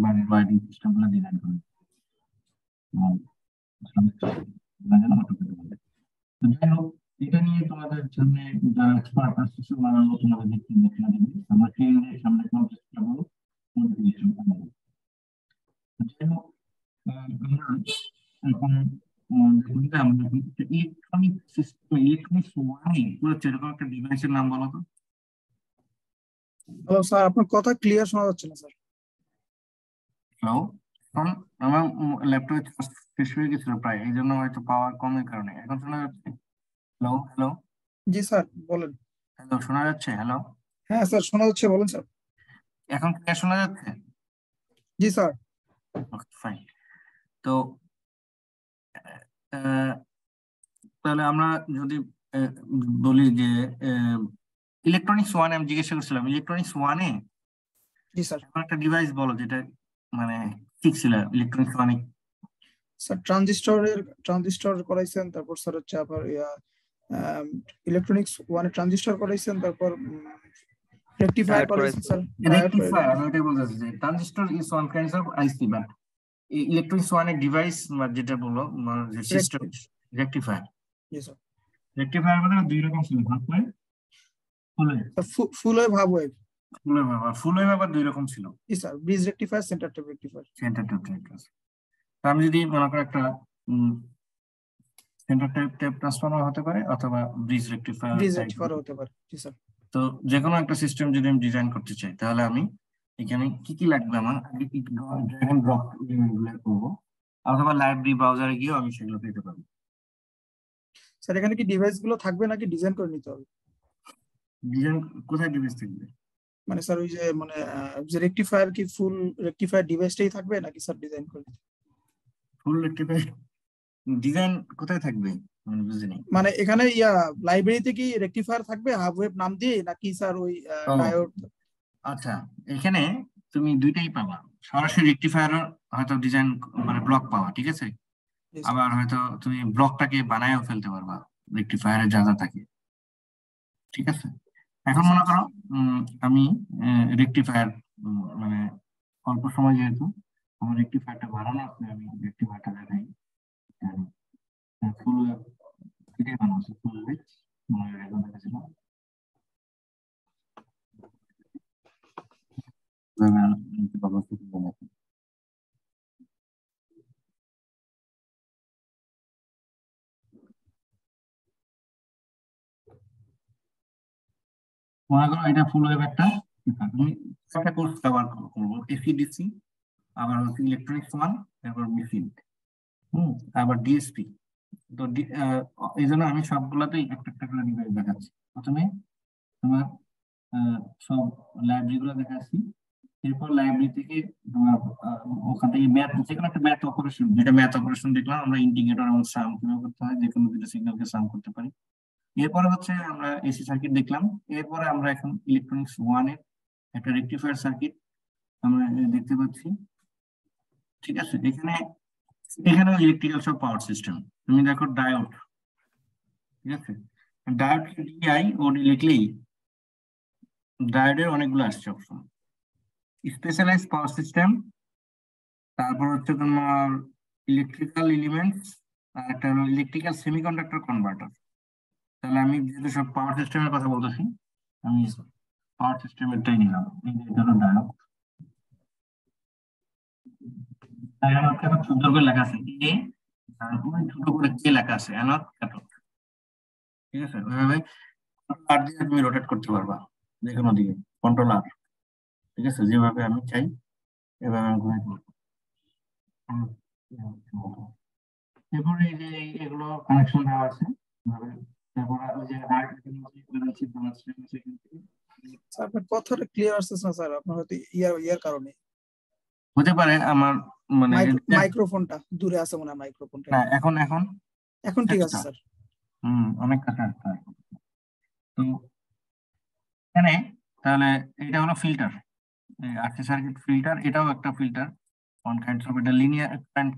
মানে ওয়াইডিং সিস্টেম গুলো ডিজাইন করবে। তো যাই হোক, এটা নিয়ে তোমাদের সামনে যারা এক্সপার্ট আছে বানানো তোমাদের দেখতে দেখা দেবে। আমরা ক্লিয়ারের সামনে কোনো চেষ্টা করবো মোটিভেশন বানাবো। যাই হোক, আমরা এখন ইলেকট্রনিক সিস্টেম, ইলেকট্রনিক্স ওয়ানে পুরো এরকম একটা ডিভাইসের নাম বলো তো। হ্যালো স্যার, আপনার কথা ক্লিয়ার শোনা যাচ্ছে না স্যার। হ্যালো, এখন আমার ল্যাপটপে শেষ হয়ে গেছিল প্রায়, এই জন্য হয়তো পাওয়ার কমের কারণে। এখন শোনা যাচ্ছে? হ্যালো হ্যালো জি স্যার বলেন। হ্যালো, শোনা যাচ্ছে? হ্যালো, হ্যাঁ স্যার শোনা যাচ্ছে, বলেন স্যার। এখন ক্লিয়ার শোনা যাচ্ছে? জি স্যার। ফাইন। তো আহ, তাহলে আমরা যদি বলি যে ইলেকট্রনিক্স ওয়ানে, আমি জিজ্ঞাসা করছিলাম ইলেকট্রনিক্স ওয়ানে জি স্যার। এমন একটা ডিভাইস বলো যেটা মানে ঠিক ছিল ইলেকট্রনিক্স ওয়ানে। স্যার ট্রানজিস্টর করাইছেন, তারপর স্যার হচ্ছে আবার ইলেকট্রনিক্স ওয়ানে ট্রানজিস্টর করাইছেন, তারপর রেকটিফায়ার ডায়োড করাইছেন করাইছেন। স্যার। রেকটিফায়ার, আমি এটাই বলতেছি যে transistor is one kind of IC, but electronics ওয়ানে ডিভাইস যেটা বললো যে সিস্টেম, রেকটিফায়ার। জি স্যার। রেকটিফায়ার মানে দুই রকম ছিল, half wave, full wave. Full wave, half wave. Full wave আবার দুই রকম ছিল, জি sir, bridge rectifier, centre tap rectifier. Centre tap transfer. আমি যদি মনে করি একটা সেন্টার টেপ ট্রান্সফর্মার হতে পারে অথবা bridge rectifier bridge type. Rectifier হতে পারে। জি স্যার। তো যে কোনো একটা সিস্টেম যদি আমি ডিজাইন করতে চাই, তাহলে আমি এখানে কি কি লাগবে, আমার আগে ড্র্যাগ এন্ড ড্রপ করবো, অথবা লাইব্রেরি ব্রাউজারে গিয়েও আমি সেগুলো পেতে পারবো। স্যার এখানে কি ডিভাইস গুলো থাকবে নাকি ডিজাইন করে নিতে হবে? ডিজাইন কোথায় ডিভাইস থাকবে? মানে স্যার ওই যে মানে যে রেকটিফায়ার কি ফুল রেকটিফায়ার ডিভাইসটাই থাকবে নাকি স্যার ডিজাইন করে? ফুল রেকটিফায়ার ডিজাইন কোথায় থাকবে মানে বুঝিনি। মানে এখানে লাইব্রেরিতে কি রেকটিফায়ার থাকবে হাফ ওয়েভ নাম দিয়ে, নাকি স্যার ওই ডায়োড? আচ্ছা, এখানে তুমি দুইটাই পাবা, সরাসরি রেকটিফায়ার হয়তো ডিজাইন মানে ব্লক পাওয়া, ঠিক আছে, আবার হয়তো তুমি ব্লকটাকে বানায়ও ফেলতে পারবা রেকটিফায়ারের যা যা থাকে, ঠিক আছে। এখন মনে করো আমি রেকটিফায়ার মানে অল্প সময় যেহেতু আমার রেকটিফায়ারটা বানানো আছে, আমি রেকটিফায়ারটা দেখাই। ফুল এটাই বানানো ফুল দেখাচ্ছিলাম। মনে করো এটা ফুল ওয়েভ একটা, আমি একটা কোর্স কভার করবো, এসিডিসি, আবার হচ্ছে ইলেকট্রনিক্স ওয়ান, তারপর মিফিন, আবার ডিএসপি। তো এই জন্য আমি সবগুলাতেই একটা একটা করে ডিভাইস দেখাচ্ছি। প্রথমে তোমার সব লাইব্রেরি গুলো দেখাচ্ছি, এরপর লাইব্রেরি থেকে তোমার ওখান থেকে ম্যাথ, যে কোনো একটা ম্যাথ অপারেশন, যেটা ম্যাথ অপারেশন দেখলাম আমরা, ইন্টিগ্রেটর এবং সাম কিভাবে করতে হয়, যে কোনো দুটো সিগন্যালকে সাম করতে পারি। এরপরে হচ্ছে আমরা এসি সার্কিট দেখলাম। এরপরে আমরা এখন ইলেকট্রনিক্স ওয়ানের একটা রেকটিফায়ার সার্কিট আমরা দেখতে পাচ্ছি, ঠিক আছে। এখানেও ইলেকট্রিক্যাল সব পাওয়ার সিস্টেম। তুমি দেখো ডায়োড, ঠিক আছে, ডায়োড ডিআই ও লিখলেই ডায়োডের অনেকগুলো আসছে অপশন। স্পেশালাইজ পাওয়ার সিস্টেম, তারপর হচ্ছে তোমার ইলেকট্রিক্যাল এলিমেন্টস, আর একটা হলো ইলেকট্রিক্যাল সেমিকন্ডাক্টর কনভার্টার। তাহলে আমি যেহেতু সব পাওয়ার সিস্টেমের কথা বলতেছি, আমি পাওয়ার সিস্টেমেরটাই নিলাম। এটা হলো ডায়োড। সুন্দর করে লেখা আছে এ, ছোট করে কে লেখা আছে, অ্যানোড ক্যাথোড, ঠিক আছে। ওইভাবে আর দিয়ে তুমি রোটেট করতে পারবা যে কোনো দিকে, কন্ট্রোল আর, ঠিক আছে, যেভাবে আমি চাই এভাবে আমি ঘুরে দেবো। এরপরে এই যে এগুলো কানেকশন দেওয়া আছে তারপরে ওই যে স্যার আপনার কথাটা ক্লিয়ার আসতেছে না স্যার, আপনার হয়তো ইয়ার কারণে হতে পারে আমার মানে মাইক্রোফোনটা দূরে আছে মনে হয়, মাইক্রোফোনটা না একটু। এখন এখন এখন ঠিক আছে আচ্ছা, স্যার। অনেক কাছে আসতে হয়। তো এখানে তাহলে এটা হলো ফিল্টার, আরসি সার্কিট ফিল্টার, এটাও একটা ফিল্টার। অন কাইন্ডস অফ এটা লিনিয়ার কারেন্ট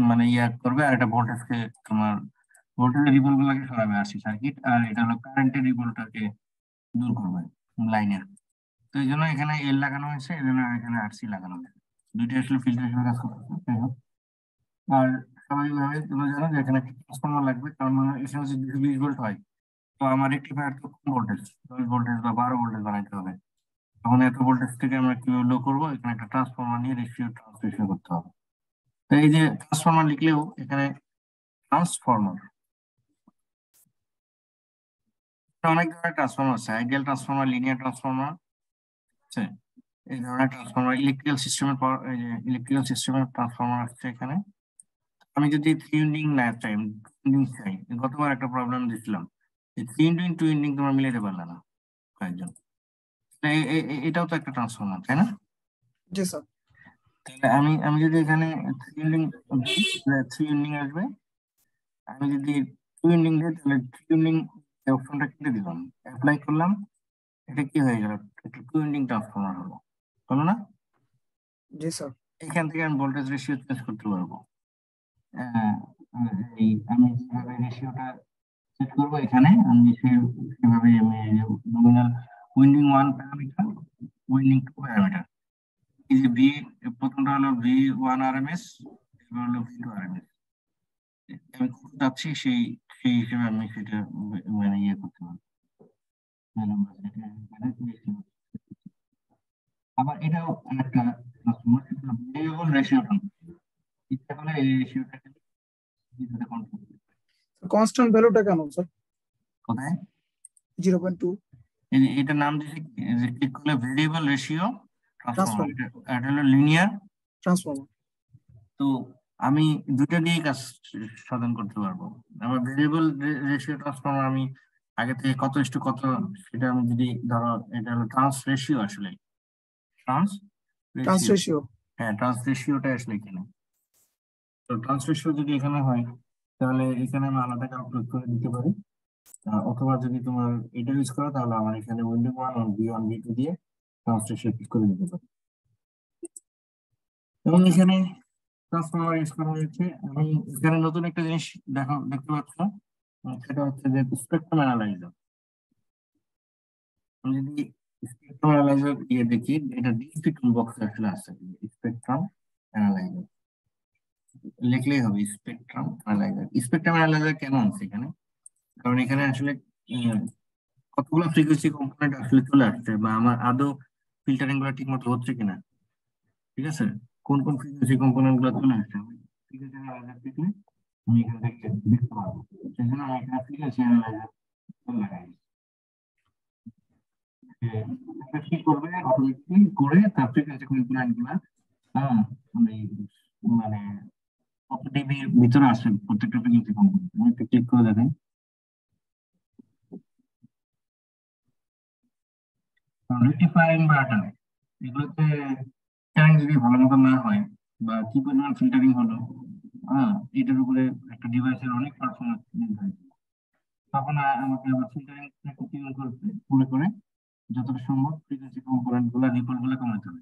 মানে ইয়া করবে, আর এটা ভোল্টেজকে তোমার ভোল্টেজের রিপল গুলোকে সরাবে আরসি সার্কিট, আর এটা হলো কারেন্টের রিপলটাকে দূর করবে লাইনের। তো এই জন্য এখানে এল লাগানো হয়েছে, এই জন্য এখানে আরসি লাগানো হয়েছে, দুইটা আসলে ফিল্টার হিসেবে কাজ করতেছে। যাই হোক, আর স্বাভাবিকভাবে তোমরা জানো যে এখানে একটা ট্রান্সফর্মার লাগবে, কারণ এখানে যদি 220 ভোল্ট হয়, তো আমার রেক্টিফায়ার তো কম ভোল্টেজ, 10 ভোল্টেজ বা 12 ভোল্টেজ বানাইতে হবে। তখন এত ভোল্টেজ থেকে আমরা কিভাবে লো করবো, এখানে একটা ট্রান্সফর্মার নিয়ে রেশিও ট্রান্সলেশন করতে হবে। তো এই যে ট্রান্সফর্মার লিখলেও এখানে ট্রান্সফর্মার, অনেক ধরনের ট্রান্সফর্মার আছে, আইডিয়াল ট্রান্সফর্মার, লিনিয়ার ট্রান্সফর্মার আছে। এই ধরনের ট্রান্সফর্মার ইলেকট্রিক্যাল সিস্টেমের ইলেকট্রিক্যাল সিস্টেমের ট্রান্সফর্মার আসছে এখানে। আমি যদি 3 উইন্ডিং না চাই, উইন্ডিং চাই, গতবার একটা প্রবলেম দিচ্ছিলাম, এই 3 উইন্ডিং 2 উইন্ডিং তোমরা মিলাতে পারলে না কয়েকজন। এটাও তো একটা ট্রান্সফর্মার, তাই না? জি স্যার। তাহলে আমি আমি যদি এখানে 3 উইন্ডিং, 3 উইন্ডিং আসবে। আমি যদি 2 উইন্ডিং দিই, তাহলে 3 উইন্ডিং অপশনটা কেটে দিলাম, অ্যাপ্লাই করলাম, এটা কি হয়ে গেল, একটা 2 উইন্ডিং ট্রান্সফর্মার হলো, হলো না? জি স্যার। এখান থেকে আমি ভোল্টেজ রেশিও চেঞ্জ করতে পারবো। আহ, এই আমি যেভাবে রেশিওটা সেট করবো এখানে, আমি সেভাবে আমি nominal winding 1 parameter, winding 2 parameter, এই যে ভি, প্রথমটা হলো V1 RMS, এবার হলো V2 RMS, আমি কোথায় যাচ্ছি সেই সেই হিসেবে আমি সেটা মানে ইয়ে করতে পারবো। আবার এটাও একটা ভেরিয়েবল রেশিওটা, ইচ্ছা করলে এই রেশিওটাকে কন্ট্রোল কনস্ট্যান্ট ভ্যালুটা কেন স্যার? কোথায় 0.2 এটার নাম দিয়েছে, যে ক্লিক করলে ভেরিয়েবল রেশিও ট্রান্সফর্মার, ট্রান্সফর্মার। এটা হলো লিনিয়ার। ট্রান্সফর্মার। তো আমি দুইটা দিয়েই কাজ সাধন করতে পারবো। আমার ভেরিয়েবল রেশিও ট্রান্সফর্মার আমি আগে থেকে কত ইস্টু কত, সেটা আমি যদি ধরো, এটা হলো ট্রান্স রেশিও, আসলে ট্রান্স ট্রান্স রেশিও, রেশিও। হ্যাঁ ট্রান্স রেশিওটা আসলে এখানে। তো ট্রান্স রেশিও যদি এখানে হয়, তাহলে এখানে আমি আলাদা ক্যালকুলেট করে দিতে পারি। অথবা যদি তোমার এটা ইউজ করো, তাহলে আমার এখানে উইন্ডো 1 আর V1 V2 দিয়ে ট্রান্স রেশিও ঠিক করে দিতে পারি। এবং এখানে ট্রান্সফর্মার ইউজ করা হয়েছে। আমি এখানে নতুন একটা জিনিস দেখতে পাচ্ছ, সেটা হচ্ছে যে স্পেকট্রাম অ্যানালাইজার। আমি যদি স্পেকট্রাম অ্যানালাইজার দিয়ে দেখি, এটা ডিএসপি টুল বক্সে আসলে আছে, স্পেকট্রাম অ্যানালাইজার লিখলেই হবে, স্পেকট্রাম অ্যানালাইজার। স্পেকট্রাম অ্যানালাইজার কেন আছে এখানে, কারণ এখানে আসলে আহ, কতগুলো ফ্রিকোয়েন্সি কম্পোনেন্ট আসলে চলে আসছে, বা আমার আদৌ ফিল্টারিং গুলো ঠিক মতো হচ্ছে কিনা, ঠিক আছে, কোন কোন ফ্রিকোয়েন্সি কম্পোনেন্ট গুলো চলে আসছে, আমি ফ্রিকোয়েন্সি অ্যানালাইজার দেখলে আমি এখান থেকে দেখতে পারবো। সেই জন্য আমি এখানে ফ্রিকোয়েন্সি অ্যানালাইজার লাগাই। এটা কি করবে, অটোমেটিকলি করে তার ফ্রিকোয়েন্সি কম্পোনেন্ট গুলা, হ্যাঁ, মানে মানে কত ডিবির ভিতরে আসে প্রত্যেকটা ফ্রিকোয়েন্সি কম্পোনেন্ট, আমি একটু ক্লিক করে দেখেন। রেকটিফায়ার ইনভার্টার, এগুলোতে ফিল্টারিং যদি ভালো মতো না হয়, বা কি পরিমাণ ফিল্টারিং হলো, হ্যাঁ, এটার উপরে একটা ডিভাইসের অনেক পারফরমেন্স নির্ধারিত। তখন আমাকে আবার ফিল্টারিং টিউন করতে করে যতটা সম্ভব ফ্রিকোয়েন্সি কম্পোনেন্ট গুলা, রিপল গুলা কমাতে হবে।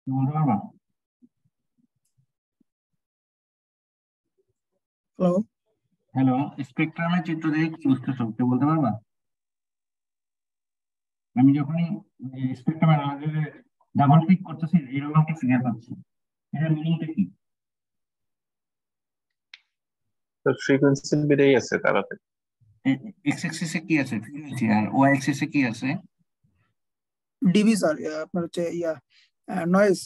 কি বলতে পারবা? হ্যালো, হ্যালো, স্পেকট্রামের চিত্র দেখে কি বুঝতেছো? কেউ বলতে পারবা? আমি যখনই স্পেকট্রাম অ্যানালাইসিসে ডাবল ক্লিক করতেছি এরকম একটা ফিগার পাচ্ছি, এটার মিনিংটা কি? তো ফ্রিকোয়েন্সি বেড়েই আছে তাড়াতাড়ি। এক্স অ্যাক্সিসে কি আছে ফ্রিকোয়েন্সি, আর ওয়াই অ্যাক্সিসে কি আছে? ডিবি স্যার, আপনার হচ্ছে নয়েজ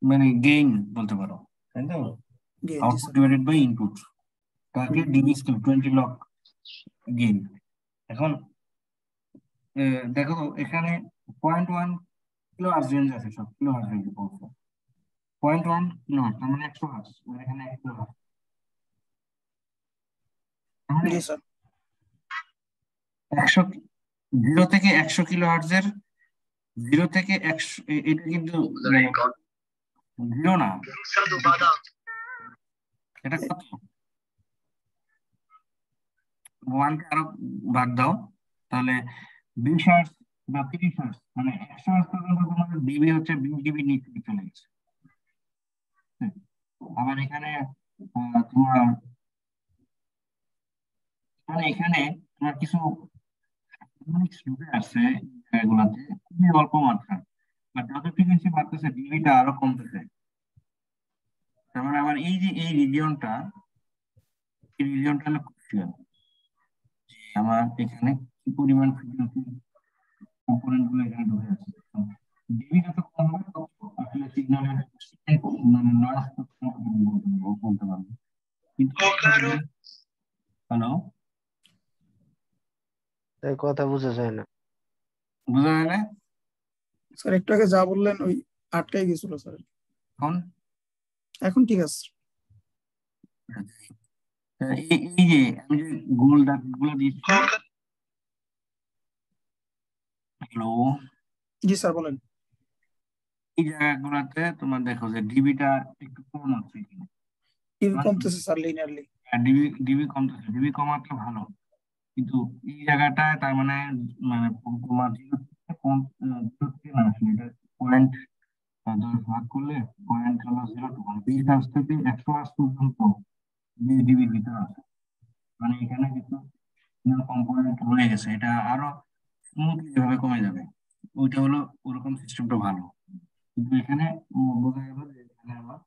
মানে গেইন বলতে পারো, তাই তো? গেইন। জি output sir. Divided by input, তাকে ডিবি স্কেল 20 লগ গেইন। এখন দেখো এখানে 0.1 কিলো হার্টজ রেঞ্জ আছে, সব কিলো হার্টজ রেঞ্জ বলছে 0.1 কিলো হার্টজ, তার মানে 100 হার্টজ, মানে এখানে 1 কিলো হার্টজ। তাহলে জি স্যার। 100 0 থেকে 100 কিলো হার্টজের 0 থেকে 100 এটা কিন্তু 0 না, এটা কত? 1 কে আরো ভাগ দাও, তাহলে 20 হার্টজ বা 30 হার্টজ, মানে 100 হার্টজ পর্যন্ত তোমাদের ডিবি হচ্ছে 20 ডিবি নিচে চলে গেছে। হুম। আবার এখানে তোমার এখানে তোমার কিছু হারমোনিক্স ঢুকে আসছে এগুলাতে, খুবই অল্প মাত্রা, আর যত ফ্রিকোয়েন্সি বাড়তেছে ডিবিটা আরো কমতেছে। তার মানে আমার এই যে এই রিজিয়নটা হলো crucial। আমার এখানে কি পরিমাণ ফ্রিকোয়েন্সি কম্পোনেন্ট গুলো এখানে ঢুকে আছে। ডিবি যত কম হবে তত আসলে সিগন্যালের মানে নয়েজ বলতে পারবো। কিন্তু হ্যালো, তাই কথা বোঝা যায় না। বোঝা যায় না স্যার একটু আগে যা বললেন ওই আটকাই গেছিল স্যার। এখন? এখন ঠিক আছে। এই যে আমি যে গোল দাগ গুলো দিচ্ছি, হ্যালো, জি স্যার বলেন। এই জায়গাগুলোতে তোমার দেখো যে ডিবিটা একটু কম আছে এখানে। টিভি কমতেছে স্যার লিনিয়ারলি। ডিবি ডিবি কমতেছে, ডিবি কমাটা ভালো, কিন্তু এই জায়গাটায় তার মানে তোমার 0 থেকে কম, 0 থেকে না আসলে এটা পয়েন্ট 10 ভাগ করলে পয়েন্ট হলো 0 টু, মানে 20 হার্জ থেকে 100 হার্জ পর্যন্ত ডিবির ভিতরে আছে। মানে এখানে কিছু কম্পোনেন্ট রয়ে গেছে, এটা আরো স্মুথলি ভাবে কমে যাবে। ওইটা হলো ওরকম সিস্টেমটা ভালো, কিন্তু এখানে বোঝা গেল যে এখানে আমার